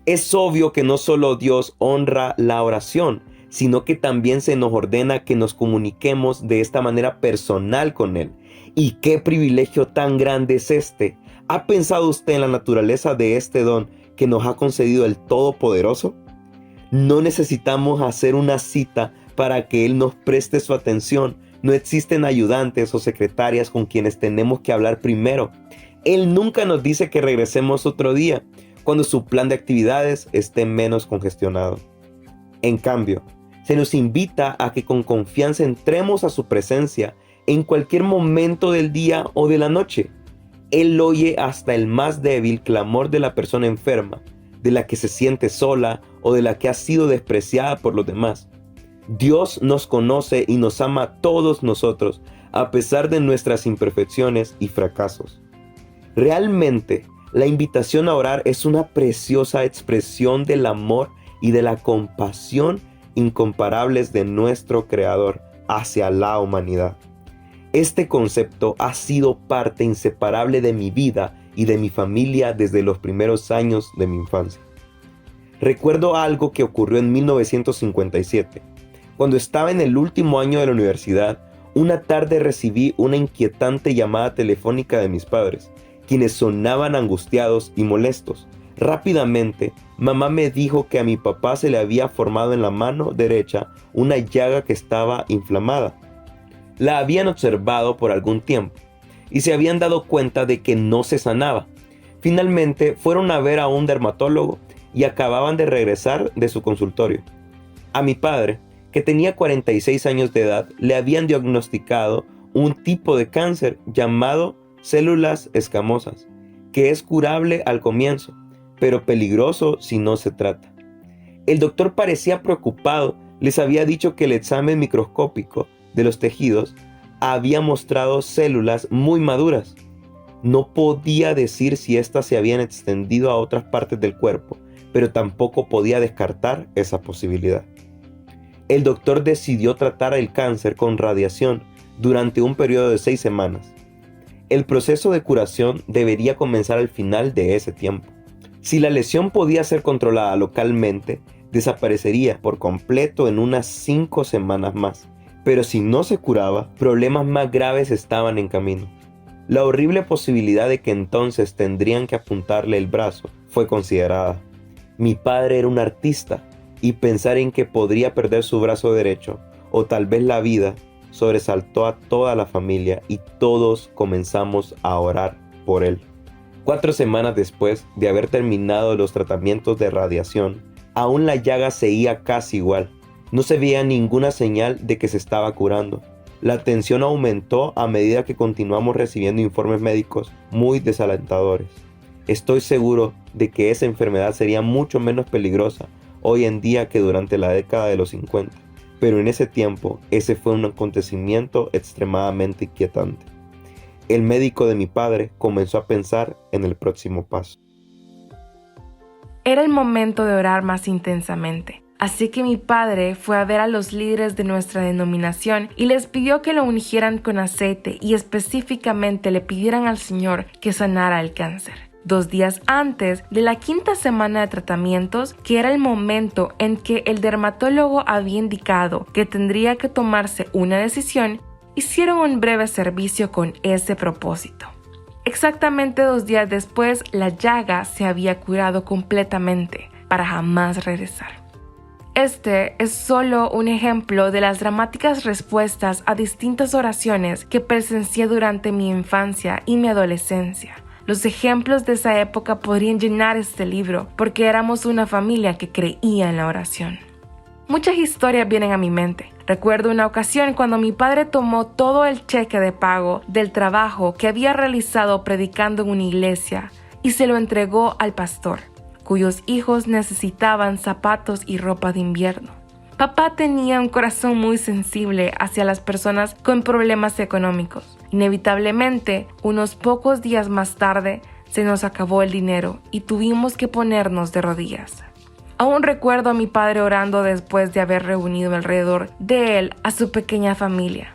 Es obvio que no solo Dios honra la oración, sino que también se nos ordena que nos comuniquemos de esta manera personal con Él. ¿Y qué privilegio tan grande es este? ¿Ha pensado usted en la naturaleza de este don que nos ha concedido el Todopoderoso? No necesitamos hacer una cita para que Él nos preste su atención. No existen ayudantes o secretarias con quienes tenemos que hablar primero. Él nunca nos dice que regresemos otro día, cuando su plan de actividades esté menos congestionado. En cambio, se nos invita a que con confianza entremos a su presencia en cualquier momento del día o de la noche. Él oye hasta el más débil clamor de la persona enferma, de la que se siente sola o de la que ha sido despreciada por los demás. Dios nos conoce y nos ama a todos nosotros, a pesar de nuestras imperfecciones y fracasos. Realmente, la invitación a orar es una preciosa expresión del amor y de la compasión incomparables de nuestro Creador hacia la humanidad. Este concepto ha sido parte inseparable de mi vida y de mi familia desde los primeros años de mi infancia. Recuerdo algo que ocurrió en 1957. Cuando estaba en el último año de la universidad, una tarde recibí una inquietante llamada telefónica de mis padres, quienes sonaban angustiados y molestos. Rápidamente, mamá me dijo que a mi papá se le había formado en la mano derecha una llaga que estaba inflamada. La habían observado por algún tiempo y se habían dado cuenta de que no se sanaba. Finalmente fueron a ver a un dermatólogo y acababan de regresar de su consultorio. A mi padre, que tenía 46 años de edad, le habían diagnosticado un tipo de cáncer llamado células escamosas, que es curable al comienzo, pero peligroso si no se trata. El doctor parecía preocupado. Les había dicho que el examen microscópico de los tejidos había mostrado células muy maduras. No podía decir si éstas se habían extendido a otras partes del cuerpo, pero tampoco podía descartar esa posibilidad. El doctor decidió tratar el cáncer con radiación durante un periodo de 6 semanas. El proceso de curación debería comenzar al final de ese tiempo. Si la lesión podía ser controlada localmente, desaparecería por completo en unas 5 semanas más. Pero si no se curaba, problemas más graves estaban en camino. La horrible posibilidad de que entonces tendrían que apuntarle el brazo fue considerada. Mi padre era un artista y pensar en que podría perder su brazo derecho o tal vez la vida sobresaltó a toda la familia y todos comenzamos a orar por él. 4 semanas después de haber terminado los tratamientos de radiación, aún la llaga seguía casi igual. No se veía ninguna señal de que se estaba curando. La tensión aumentó a medida que continuamos recibiendo informes médicos muy desalentadores. Estoy seguro de que esa enfermedad sería mucho menos peligrosa hoy en día que durante la década de los 50, pero en ese tiempo ese fue un acontecimiento extremadamente inquietante. El médico de mi padre comenzó a pensar en el próximo paso. Era el momento de orar más intensamente. Así que mi padre fue a ver a los líderes de nuestra denominación y les pidió que lo ungieran con aceite y específicamente le pidieran al Señor que sanara el cáncer. 2 días antes de la 5ª semana de tratamientos, que era el momento en que el dermatólogo había indicado que tendría que tomarse una decisión, hicieron un breve servicio con ese propósito. Exactamente 2 días después, la llaga se había curado completamente para jamás regresar. Este es solo un ejemplo de las dramáticas respuestas a distintas oraciones que presencié durante mi infancia y mi adolescencia. Los ejemplos de esa época podrían llenar este libro porque éramos una familia que creía en la oración. Muchas historias vienen a mi mente. Recuerdo una ocasión cuando mi padre tomó todo el cheque de pago del trabajo que había realizado predicando en una iglesia y se lo entregó al pastor, cuyos hijos necesitaban zapatos y ropa de invierno. Papá tenía un corazón muy sensible hacia las personas con problemas económicos. Inevitablemente, unos pocos días más tarde, se nos acabó el dinero y tuvimos que ponernos de rodillas. Aún recuerdo a mi padre orando después de haber reunido alrededor de él a su pequeña familia.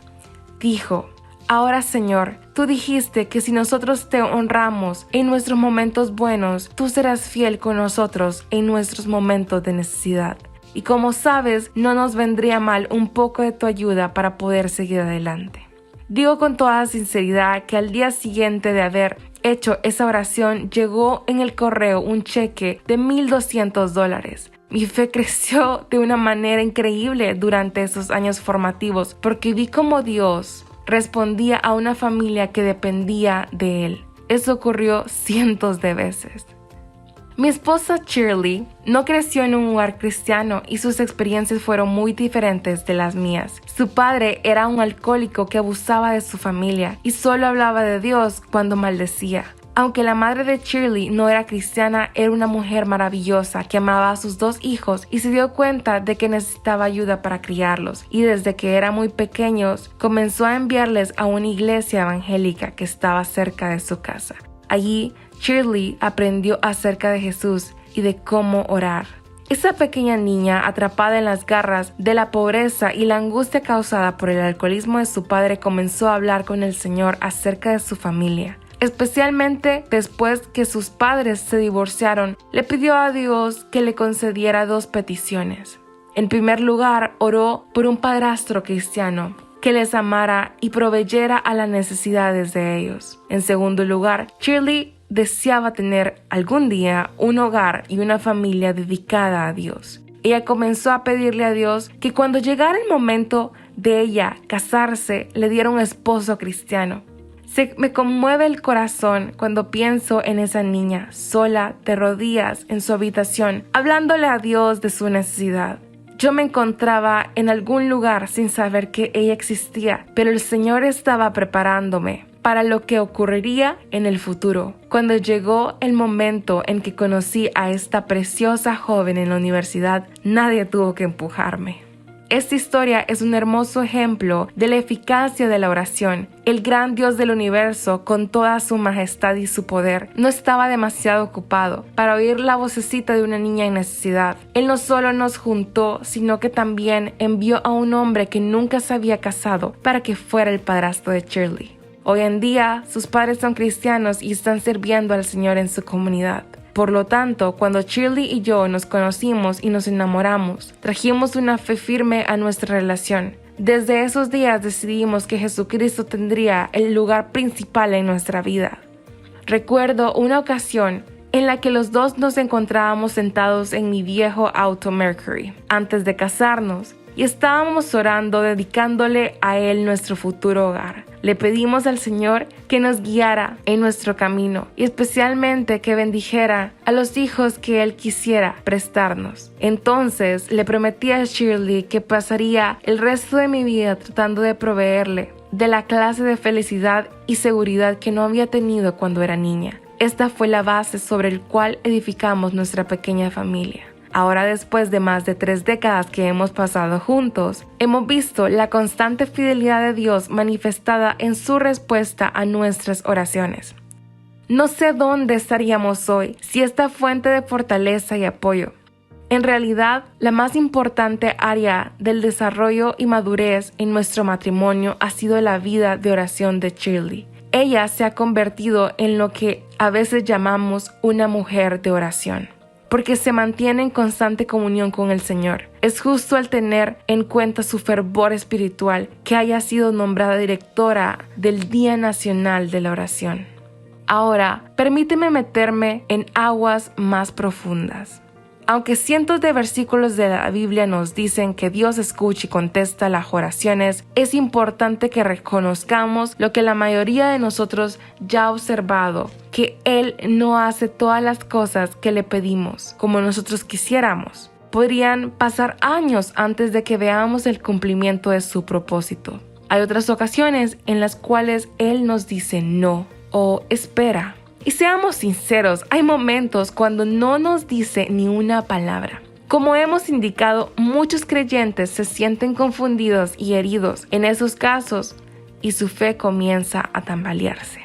Dijo: Ahora, Señor, tú dijiste que si nosotros te honramos en nuestros momentos buenos, tú serás fiel con nosotros en nuestros momentos de necesidad. Y como sabes, no nos vendría mal un poco de tu ayuda para poder seguir adelante. Digo con toda sinceridad que al día siguiente de haber hecho esa oración, llegó en el correo un cheque de $1,200. Mi fe creció de una manera increíble durante esos años formativos porque vi cómo Dios respondía a una familia que dependía de él. Eso ocurrió cientos de veces. Mi esposa Shirley no creció en un hogar cristiano y sus experiencias fueron muy diferentes de las mías. Su padre era un alcohólico que abusaba de su familia y solo hablaba de Dios cuando maldecía. Aunque la madre de Shirley no era cristiana, era una mujer maravillosa que amaba a sus 2 hijos y se dio cuenta de que necesitaba ayuda para criarlos. Y desde que eran muy pequeños, comenzó a enviarles a una iglesia evangélica que estaba cerca de su casa. Allí, Shirley aprendió acerca de Jesús y de cómo orar. Esa pequeña niña, atrapada en las garras de la pobreza y la angustia causada por el alcoholismo de su padre, comenzó a hablar con el Señor acerca de su familia. Especialmente después que sus padres se divorciaron, le pidió a Dios que le concediera 2 peticiones. En primer lugar, oró por un padrastro cristiano que les amara y proveyera a las necesidades de ellos. En segundo lugar, Shirley deseaba tener algún día un hogar y una familia dedicada a Dios. Ella comenzó a pedirle a Dios que cuando llegara el momento de ella casarse, le diera un esposo cristiano. Me conmueve el corazón cuando pienso en esa niña sola, de rodillas, en su habitación, hablándole a Dios de su necesidad. Yo me encontraba en algún lugar sin saber que ella existía, pero el Señor estaba preparándome para lo que ocurriría en el futuro. Cuando llegó el momento en que conocí a esta preciosa joven en la universidad, nadie tuvo que empujarme. Esta historia es un hermoso ejemplo de la eficacia de la oración. El gran Dios del universo, con toda su majestad y su poder, no estaba demasiado ocupado para oír la vocecita de una niña en necesidad. Él no solo nos juntó, sino que también envió a un hombre que nunca se había casado para que fuera el padrastro de Shirley. Hoy en día, sus padres son cristianos y están sirviendo al Señor en su comunidad. Por lo tanto, cuando Shirley y yo nos conocimos y nos enamoramos, trajimos una fe firme a nuestra relación. Desde esos días decidimos que Jesucristo tendría el lugar principal en nuestra vida. Recuerdo una ocasión en la que los dos nos encontrábamos sentados en mi viejo auto Mercury antes de casarnos y estábamos orando, dedicándole a Él nuestro futuro hogar. Le pedimos al Señor que nos guiara en nuestro camino y especialmente que bendijera a los hijos que Él quisiera prestarnos. Entonces le prometí a Shirley que pasaría el resto de mi vida tratando de proveerle de la clase de felicidad y seguridad que no había tenido cuando era niña. Esta fue la base sobre la cual edificamos nuestra pequeña familia. Ahora, después de más de 3 décadas que hemos pasado juntos, hemos visto la constante fidelidad de Dios manifestada en su respuesta a nuestras oraciones. No sé dónde estaríamos hoy si esta fuente de fortaleza y apoyo. En realidad, la más importante área del desarrollo y madurez en nuestro matrimonio ha sido la vida de oración de Shirley. Ella se ha convertido en lo que a veces llamamos una mujer de oración, porque se mantiene en constante comunión con el Señor. Es justo al tener en cuenta su fervor espiritual que haya sido nombrada directora del Día Nacional de la Oración. Ahora, permíteme meterme en aguas más profundas. Aunque cientos de versículos de la Biblia nos dicen que Dios escucha y contesta las oraciones, es importante que reconozcamos lo que la mayoría de nosotros ya ha observado, que Él no hace todas las cosas que le pedimos como nosotros quisiéramos. Podrían pasar años antes de que veamos el cumplimiento de su propósito. Hay otras ocasiones en las cuales Él nos dice no o espera. Y seamos sinceros, hay momentos cuando no nos dice ni una palabra. Como hemos indicado, muchos creyentes se sienten confundidos y heridos en esos casos y su fe comienza a tambalearse.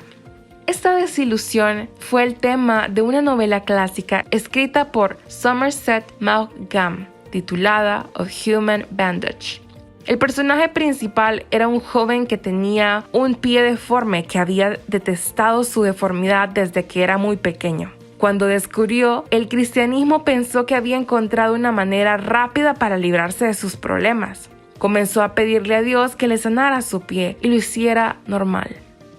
Esta desilusión fue el tema de una novela clásica escrita por Somerset Maugham, titulada Of Human Bandage. El personaje principal era un joven que tenía un pie deforme que había detestado su deformidad desde que era muy pequeño. Cuando descubrió el cristianismo, pensó que había encontrado una manera rápida para librarse de sus problemas. Comenzó a pedirle a Dios que le sanara su pie y lo hiciera normal.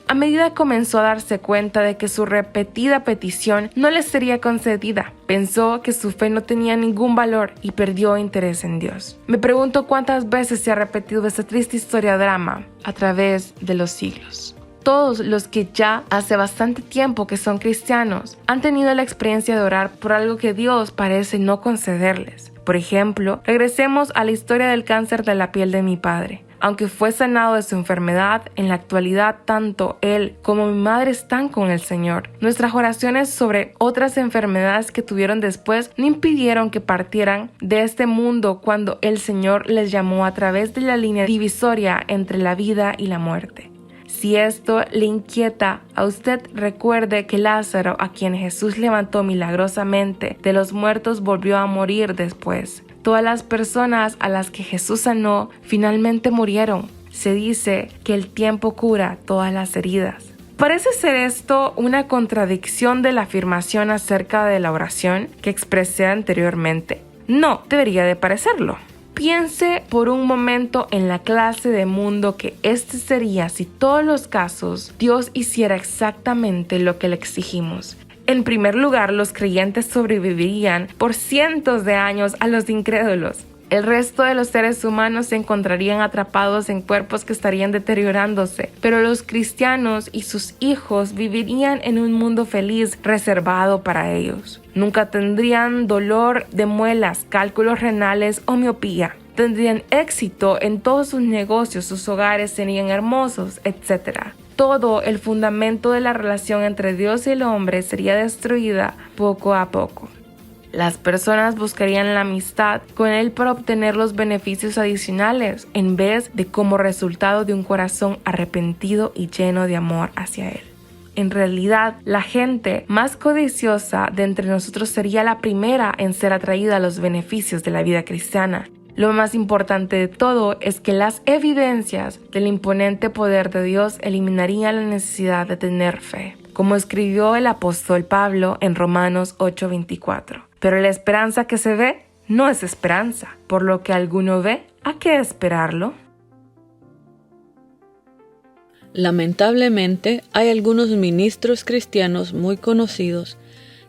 A medida comenzó a darse cuenta de que su repetida petición no le sería concedida, pensó que su fe no tenía ningún valor y perdió interés en Dios. Me pregunto cuántas veces se ha repetido esta triste historia drama a través de los siglos. Todos los que ya hace bastante tiempo que son cristianos han tenido la experiencia de orar por algo que Dios parece no concederles. Por ejemplo, regresemos a la historia del cáncer de la piel de mi padre. Aunque fue sanado de su enfermedad, en la actualidad tanto él como mi madre están con el Señor. Nuestras oraciones sobre otras enfermedades que tuvieron después no impidieron que partieran de este mundo cuando el Señor les llamó a través de la línea divisoria entre la vida y la muerte. Si esto le inquieta a usted, recuerde que Lázaro, a quien Jesús levantó milagrosamente de los muertos, volvió a morir después. Todas las personas a las que Jesús sanó finalmente murieron. Se dice que el tiempo cura todas las heridas. ¿Parece ser esto una contradicción de la afirmación acerca de la oración que expresé anteriormente? No, debería de parecerlo. Piense por un momento en la clase de mundo que este sería si todos los casos Dios hiciera exactamente lo que le exigimos. En primer lugar, los creyentes sobrevivirían por cientos de años a los incrédulos. El resto de los seres humanos se encontrarían atrapados en cuerpos que estarían deteriorándose, pero los cristianos y sus hijos vivirían en un mundo feliz reservado para ellos. Nunca tendrían dolor de muelas, cálculos renales o miopía. Tendrían éxito en todos sus negocios, sus hogares serían hermosos, etc. Todo el fundamento de la relación entre Dios y el hombre sería destruida poco a poco. Las personas buscarían la amistad con Él para obtener los beneficios adicionales, en vez de como resultado de un corazón arrepentido y lleno de amor hacia Él. En realidad, la gente más codiciosa de entre nosotros sería la primera en ser atraída a los beneficios de la vida cristiana. Lo más importante de todo es que las evidencias del imponente poder de Dios eliminarían la necesidad de tener fe, como escribió el apóstol Pablo en Romanos 8:24. Pero la esperanza que se ve no es esperanza, por lo que alguno ve, ¿a qué esperarlo? Lamentablemente, hay algunos ministros cristianos muy conocidos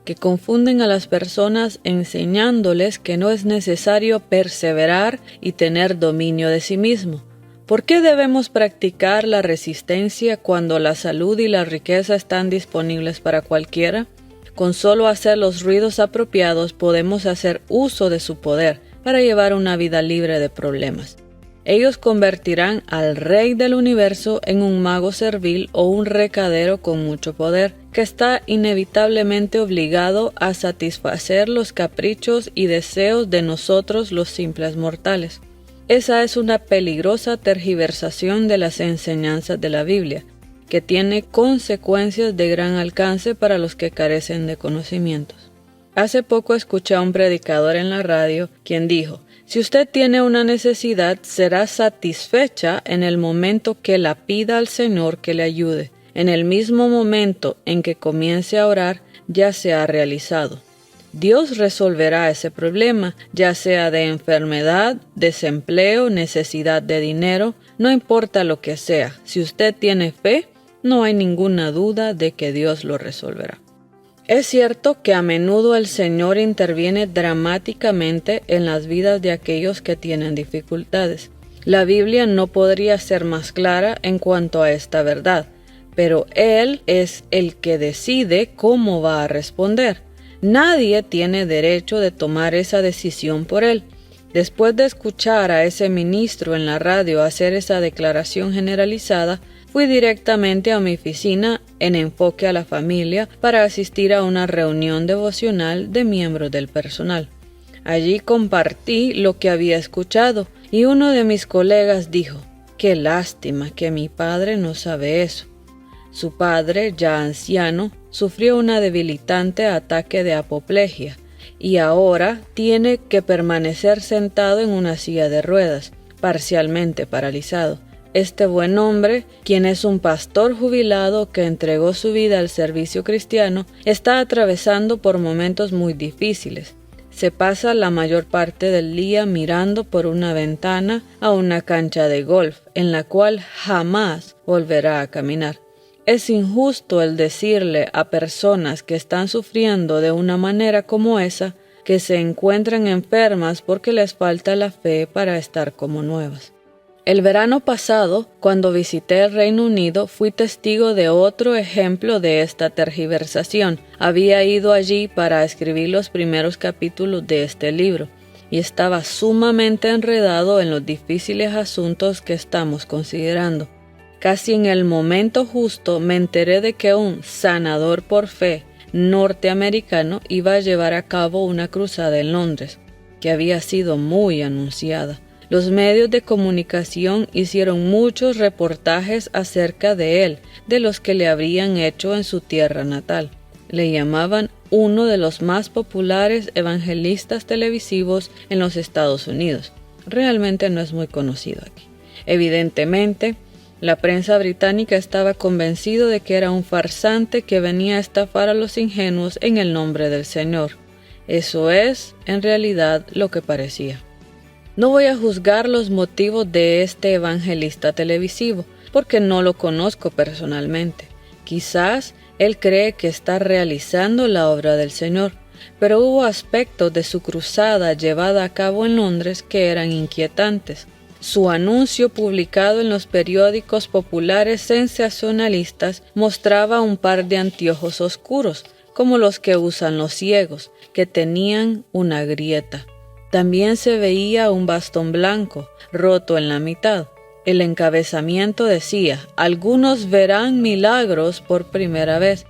que confunden a las personas enseñándoles que no es necesario perseverar y tener dominio de sí mismo. ¿Por qué debemos practicar la resistencia cuando la salud y la riqueza están disponibles para cualquiera? Con solo hacer los ruidos apropiados podemos hacer uso de su poder para llevar una vida libre de problemas. Ellos convertirán al rey del universo en un mago servil o un recadero con mucho poder, que está inevitablemente obligado a satisfacer los caprichos y deseos de nosotros los simples mortales. Esa es una peligrosa tergiversación de las enseñanzas de la Biblia, que tiene consecuencias de gran alcance para los que carecen de conocimientos. Hace poco escuché a un predicador en la radio quien dijo: si usted tiene una necesidad, será satisfecha en el momento que la pida al Señor que le ayude. En el mismo momento en que comience a orar, ya se ha realizado. Dios resolverá ese problema, ya sea de enfermedad, desempleo, necesidad de dinero, no importa lo que sea. Si usted tiene fe, no hay ninguna duda de que Dios lo resolverá. Es cierto que a menudo el Señor interviene dramáticamente en las vidas de aquellos que tienen dificultades. La Biblia no podría ser más clara en cuanto a esta verdad, pero Él es el que decide cómo va a responder. Nadie tiene derecho de tomar esa decisión por Él. Después de escuchar a ese ministro en la radio hacer esa declaración generalizada, fui directamente a mi oficina en Enfoque a la Familia para asistir a una reunión devocional de miembros del personal. Allí compartí lo que había escuchado y uno de mis colegas dijo: «Qué lástima que mi padre no sabe eso». Su padre, ya anciano, sufrió un debilitante ataque de apoplejía y ahora tiene que permanecer sentado en una silla de ruedas, parcialmente paralizado. Este buen hombre, quien es un pastor jubilado que entregó su vida al servicio cristiano, está atravesando por momentos muy difíciles. Se pasa la mayor parte del día mirando por una ventana a una cancha de golf, en la cual jamás volverá a caminar. Es injusto el decirle a personas que están sufriendo de una manera como esa, que se encuentran enfermas porque les falta la fe para estar como nuevas. El verano pasado, cuando visité el Reino Unido, fui testigo de otro ejemplo de esta tergiversación. Había ido allí para escribir los primeros capítulos de este libro y estaba sumamente enredado en los difíciles asuntos que estamos considerando. Casi en el momento justo me enteré de que un sanador por fe norteamericano iba a llevar a cabo una cruzada en Londres, que había sido muy anunciada. Los medios de comunicación hicieron muchos reportajes acerca de él, de los que le habrían hecho en su tierra natal. Le llamaban uno de los más populares evangelistas televisivos en los Estados Unidos. Realmente no es muy conocido aquí. Evidentemente, la prensa británica estaba convencido de que era un farsante que venía a estafar a los ingenuos en el nombre del Señor. Eso es, en realidad, lo que parecía. No voy a juzgar los motivos de este evangelista televisivo, porque no lo conozco personalmente. Quizás él cree que está realizando la obra del Señor, pero hubo aspectos de su cruzada llevada a cabo en Londres que eran inquietantes. Su anuncio publicado en los periódicos populares sensacionalistas mostraba un par de anteojos oscuros, como los que usan los ciegos, que tenían una grieta. También se veía un bastón blanco, roto en la mitad. El encabezamiento decía: «Algunos verán milagros por primera vez».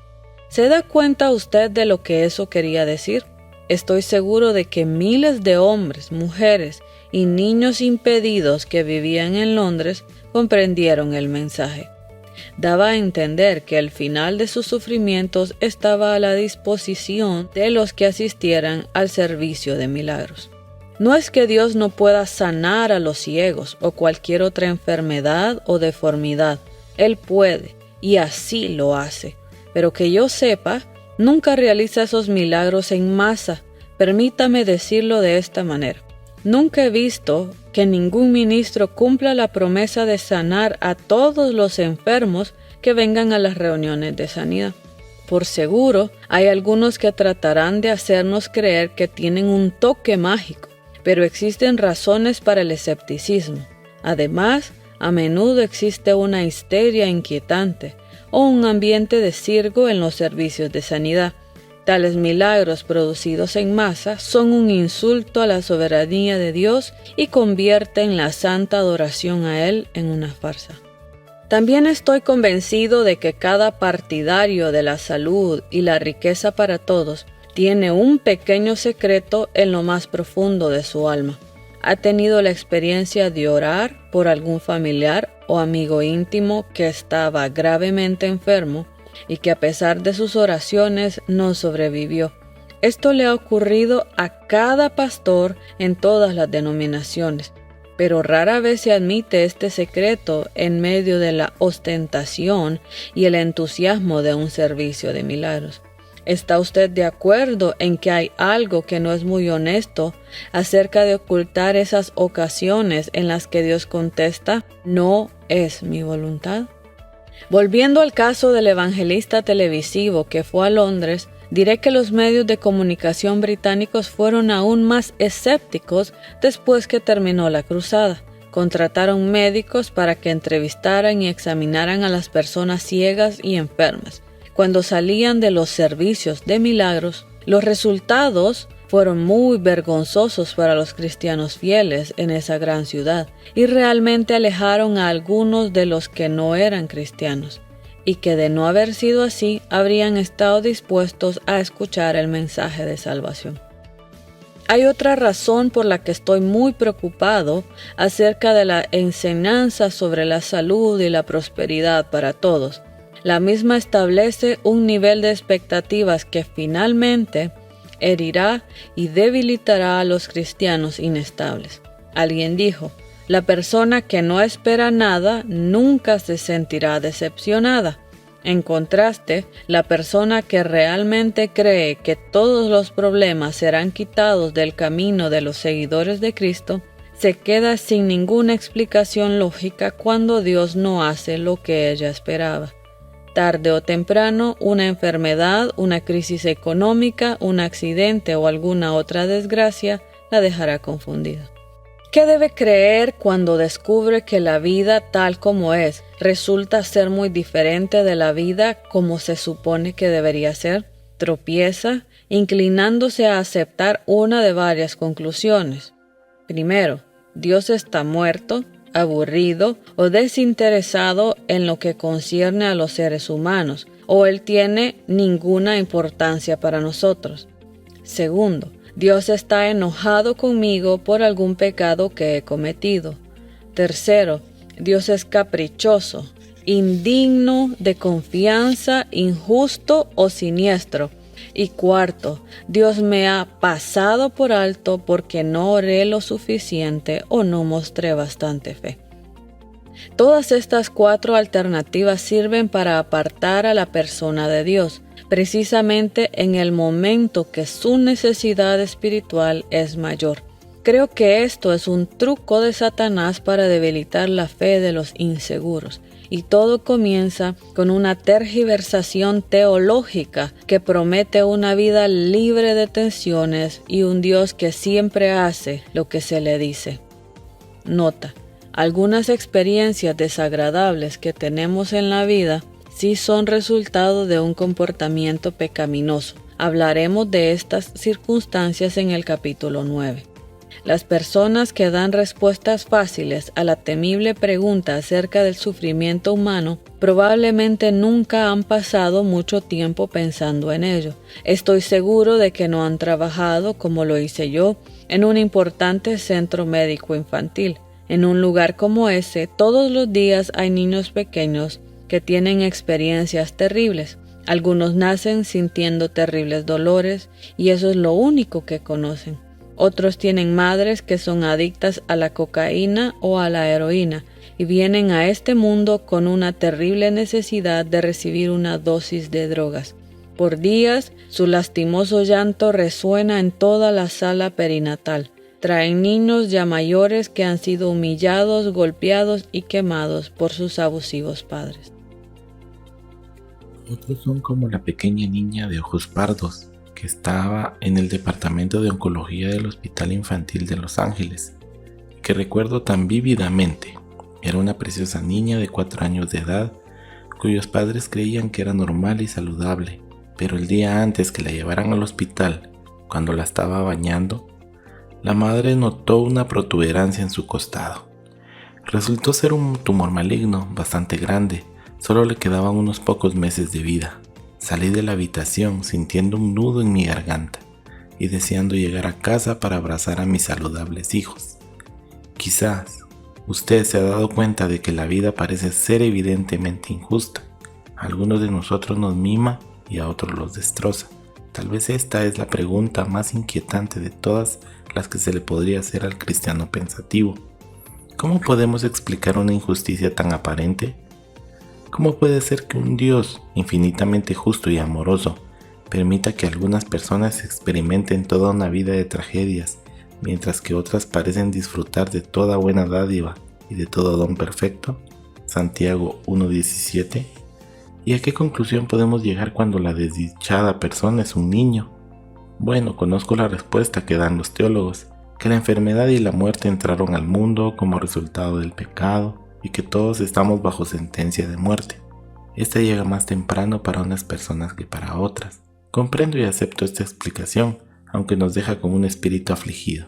¿Se da cuenta usted de lo que eso quería decir? estoy seguro de que miles de hombres, mujeres y niños impedidos que vivían en Londres comprendieron el mensaje. Daba a entender que el final de sus sufrimientos estaba a la disposición de los que asistieran al servicio de milagros. No es que Dios no pueda sanar a los ciegos o cualquier otra enfermedad o deformidad. Él puede, y así lo hace. Pero que yo sepa, nunca realiza esos milagros en masa. Permítame decirlo de esta manera. Nunca he visto que ningún ministro cumpla la promesa de sanar a todos los enfermos que vengan a las reuniones de sanidad. Por seguro, hay algunos que tratarán de hacernos creer que tienen un toque mágico, pero existen razones para el escepticismo. Además, a menudo existe una histeria inquietante o un ambiente de circo en los servicios de sanidad. Tales milagros producidos en masa son un insulto a la soberanía de Dios y convierten la santa adoración a Él en una farsa. También estoy convencido de que cada partidario de la salud y la riqueza para todos tiene un pequeño secreto en lo más profundo de su alma. ¿Ha tenido la experiencia de orar por algún familiar o amigo íntimo que estaba gravemente enfermo y que a pesar de sus oraciones no sobrevivió? Esto le ha ocurrido a cada pastor en todas las denominaciones, pero rara vez se admite este secreto en medio de la ostentación y el entusiasmo de un servicio de milagros. ¿Está usted de acuerdo en que hay algo que no es muy honesto acerca de ocultar esas ocasiones en las que Dios contesta, no es mi voluntad? Volviendo al caso del evangelista televisivo que fue a Londres, diré que los medios de comunicación británicos fueron aún más escépticos después que terminó la cruzada. Contrataron médicos para que entrevistaran y examinaran a las personas ciegas y enfermas. Cuando salían de los servicios de milagros, los resultados fueron muy vergonzosos para los cristianos fieles en esa gran ciudad y realmente alejaron a algunos de los que no eran cristianos y que de no haber sido así habrían estado dispuestos a escuchar el mensaje de salvación. Hay otra razón por la que estoy muy preocupado acerca de la enseñanza sobre la salud y la prosperidad para todos. La misma establece un nivel de expectativas que finalmente herirá y debilitará a los cristianos inestables. Alguien dijo, la persona que no espera nada nunca se sentirá decepcionada. En contraste, la persona que realmente cree que todos los problemas serán quitados del camino de los seguidores de Cristo, se queda sin ninguna explicación lógica cuando Dios no hace lo que ella esperaba. Tarde o temprano, una enfermedad, una crisis económica, un accidente o alguna otra desgracia la dejará confundida. ¿Qué debe creer cuando descubre que la vida tal como es resulta ser muy diferente de la vida como se supone que debería ser? Tropieza, inclinándose a aceptar una de varias conclusiones. Primero, Dios está muerto, aburrido o desinteresado en lo que concierne a los seres humanos, o Él tiene ninguna importancia para nosotros. Segundo, Dios está enojado conmigo por algún pecado que he cometido. Tercero, Dios es caprichoso, indigno de confianza, injusto o siniestro. Y cuarto, Dios me ha pasado por alto porque no oré lo suficiente o no mostré bastante fe. Todas estas 4 alternativas sirven para apartar a la persona de Dios, precisamente en el momento que su necesidad espiritual es mayor. Creo que esto es un truco de Satanás para debilitar la fe de los inseguros. Y todo comienza con una tergiversación teológica que promete una vida libre de tensiones y un Dios que siempre hace lo que se le dice. Nota, algunas experiencias desagradables que tenemos en la vida sí son resultado de un comportamiento pecaminoso. Hablaremos de estas circunstancias en el capítulo 9. Las personas que dan respuestas fáciles a la temible pregunta acerca del sufrimiento humano probablemente nunca han pasado mucho tiempo pensando en ello. Estoy seguro de que no han trabajado, como lo hice yo, en un importante centro médico infantil. En un lugar como ese, todos los días hay niños pequeños que tienen experiencias terribles. Algunos nacen sintiendo terribles dolores y eso es lo único que conocen. Otros tienen madres que son adictas a la cocaína o a la heroína y vienen a este mundo con una terrible necesidad de recibir una dosis de drogas. Por días, su lastimoso llanto resuena en toda la sala perinatal. Traen niños ya mayores que han sido humillados, golpeados y quemados por sus abusivos padres. Otros son como la pequeña niña de ojos pardos que estaba en el departamento de oncología del Hospital Infantil de Los Ángeles, que recuerdo tan vívidamente. Era una preciosa niña de 4 años de edad, cuyos padres creían que era normal y saludable, pero el día antes que la llevaran al hospital, cuando la estaba bañando, la madre notó una protuberancia en su costado. Resultó ser un tumor maligno bastante grande, solo le quedaban unos pocos meses de vida. Salí de la habitación sintiendo un nudo en mi garganta y deseando llegar a casa para abrazar a mis saludables hijos. Quizás usted se ha dado cuenta de que la vida parece ser evidentemente injusta. A algunos de nosotros nos mima y a otros los destroza. Tal vez esta es la pregunta más inquietante de todas las que se le podría hacer al cristiano pensativo. ¿Cómo podemos explicar una injusticia tan aparente? ¿Cómo puede ser que un Dios infinitamente justo y amoroso permita que algunas personas experimenten toda una vida de tragedias, mientras que otras parecen disfrutar de toda buena dádiva y de todo don perfecto? Santiago 1:17. ¿Y a qué conclusión podemos llegar cuando la desdichada persona es un niño? Bueno, conozco la respuesta que dan los teólogos, que la enfermedad y la muerte entraron al mundo como resultado del pecado, y que todos estamos bajo sentencia de muerte. Esta llega más temprano para unas personas que para otras. Comprendo y acepto esta explicación, aunque nos deja con un espíritu afligido.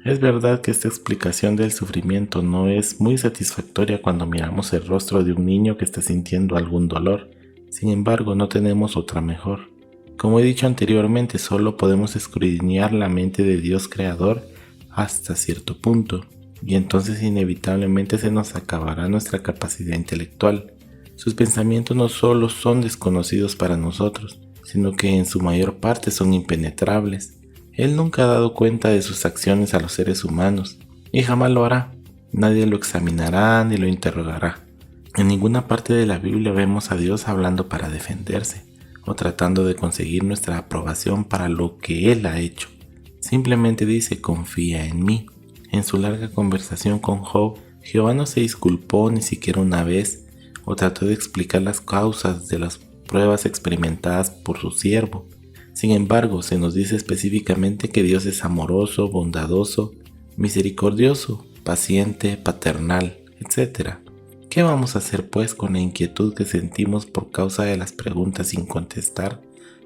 Es verdad que esta explicación del sufrimiento no es muy satisfactoria cuando miramos el rostro de un niño que está sintiendo algún dolor. Sin embargo, no tenemos otra mejor. Como he dicho anteriormente, solo podemos escudriñar la mente de Dios Creador hasta cierto punto, y entonces inevitablemente se nos acabará nuestra capacidad intelectual. Sus pensamientos no solo son desconocidos para nosotros, sino que en su mayor parte son impenetrables. Él nunca ha dado cuenta de sus acciones a los seres humanos, y jamás lo hará. Nadie lo examinará ni lo interrogará. En ninguna parte de la Biblia vemos a Dios hablando para defenderse, o tratando de conseguir nuestra aprobación para lo que Él ha hecho. Simplemente dice: confía en mí. En su larga conversación con Job, Jehová no se disculpó ni siquiera una vez, o trató de explicar las causas de las pruebas experimentadas por su siervo. Sin embargo, se nos dice específicamente que Dios es amoroso, bondadoso, misericordioso, paciente, paternal, etc. ¿Qué vamos a hacer pues con la inquietud que sentimos por causa de las preguntas sin contestar?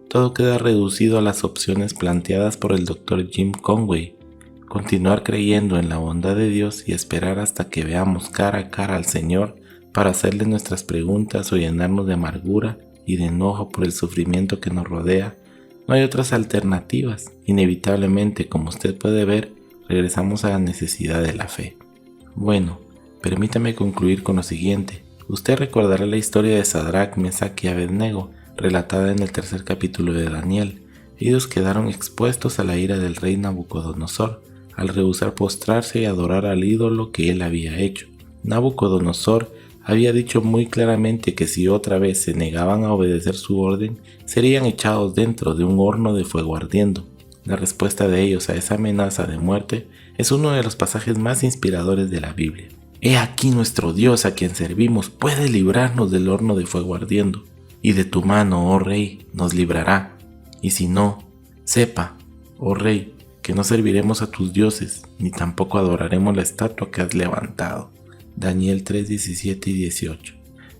Todo queda reducido a las opciones planteadas por el Dr. Jim Conway. Continuar creyendo en la bondad de Dios y esperar hasta que veamos cara a cara al Señor para hacerle nuestras preguntas o llenarnos de amargura y de enojo por el sufrimiento que nos rodea. No hay otras alternativas. Inevitablemente, como usted puede ver, regresamos a la necesidad de la fe. Bueno, permítame concluir con lo siguiente. Usted recordará la historia de Sadrach, Mesach y Abednego, relatada en el 3er capítulo de Daniel. Ellos quedaron expuestos a la ira del rey Nabucodonosor, al rehusar postrarse y adorar al ídolo que él había hecho. Nabucodonosor había dicho muy claramente que si otra vez se negaban a obedecer su orden, serían echados dentro de un horno de fuego ardiendo. La respuesta de ellos a esa amenaza de muerte es uno de los pasajes más inspiradores de la Biblia. He aquí nuestro Dios a quien servimos puede librarnos del horno de fuego ardiendo, y de tu mano, oh rey, nos librará. Y si no, sepa, oh rey, que no serviremos a tus dioses, ni tampoco adoraremos la estatua que has levantado. Daniel 3:17 y 18.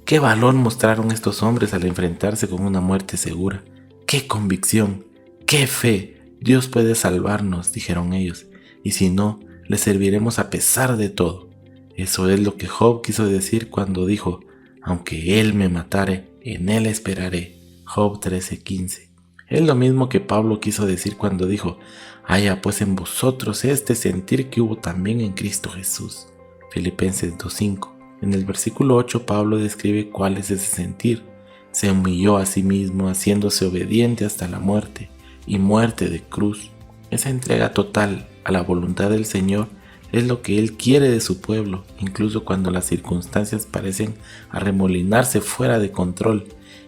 ¿Qué valor mostraron estos hombres al enfrentarse con una muerte segura? ¡Qué convicción! ¡Qué fe! Dios puede salvarnos, dijeron ellos, y si no, le serviremos a pesar de todo. Eso es lo que Job quiso decir cuando dijo, aunque él me matare, en él esperaré. Job 13:15. Es lo mismo que Pablo quiso decir cuando dijo, haya pues en vosotros este sentir que hubo también en Cristo Jesús. Filipenses 2:5. En el versículo 8 Pablo describe cuál es ese sentir. Se humilló a sí mismo, haciéndose obediente hasta la muerte, y muerte de cruz. Esa entrega total a la voluntad del Señor es lo que Él quiere de su pueblo, incluso cuando las circunstancias parecen arremolinarse fuera de control.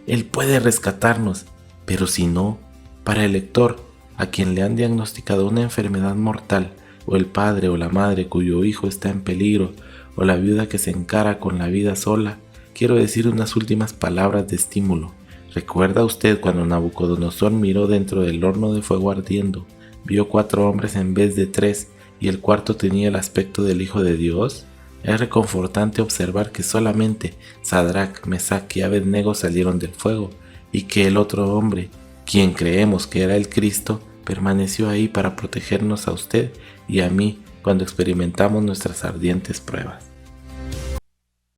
Él puede rescatarnos, pero si no, para el lector, a quien le han diagnosticado una enfermedad mortal, o el padre o la madre cuyo hijo está en peligro, o la viuda que se encara con la vida sola, quiero decir unas últimas palabras de estímulo. ¿Recuerda usted cuando Nabucodonosor miró dentro del horno de fuego ardiendo, vio 4 hombres en vez de 3 y el cuarto tenía el aspecto del Hijo de Dios? Es reconfortante observar que solamente Sadrac, Mesac y Abednego salieron del fuego y que el otro hombre, quien creemos que era el Cristo, permaneció ahí para protegernos a usted y a mí cuando experimentamos nuestras ardientes pruebas.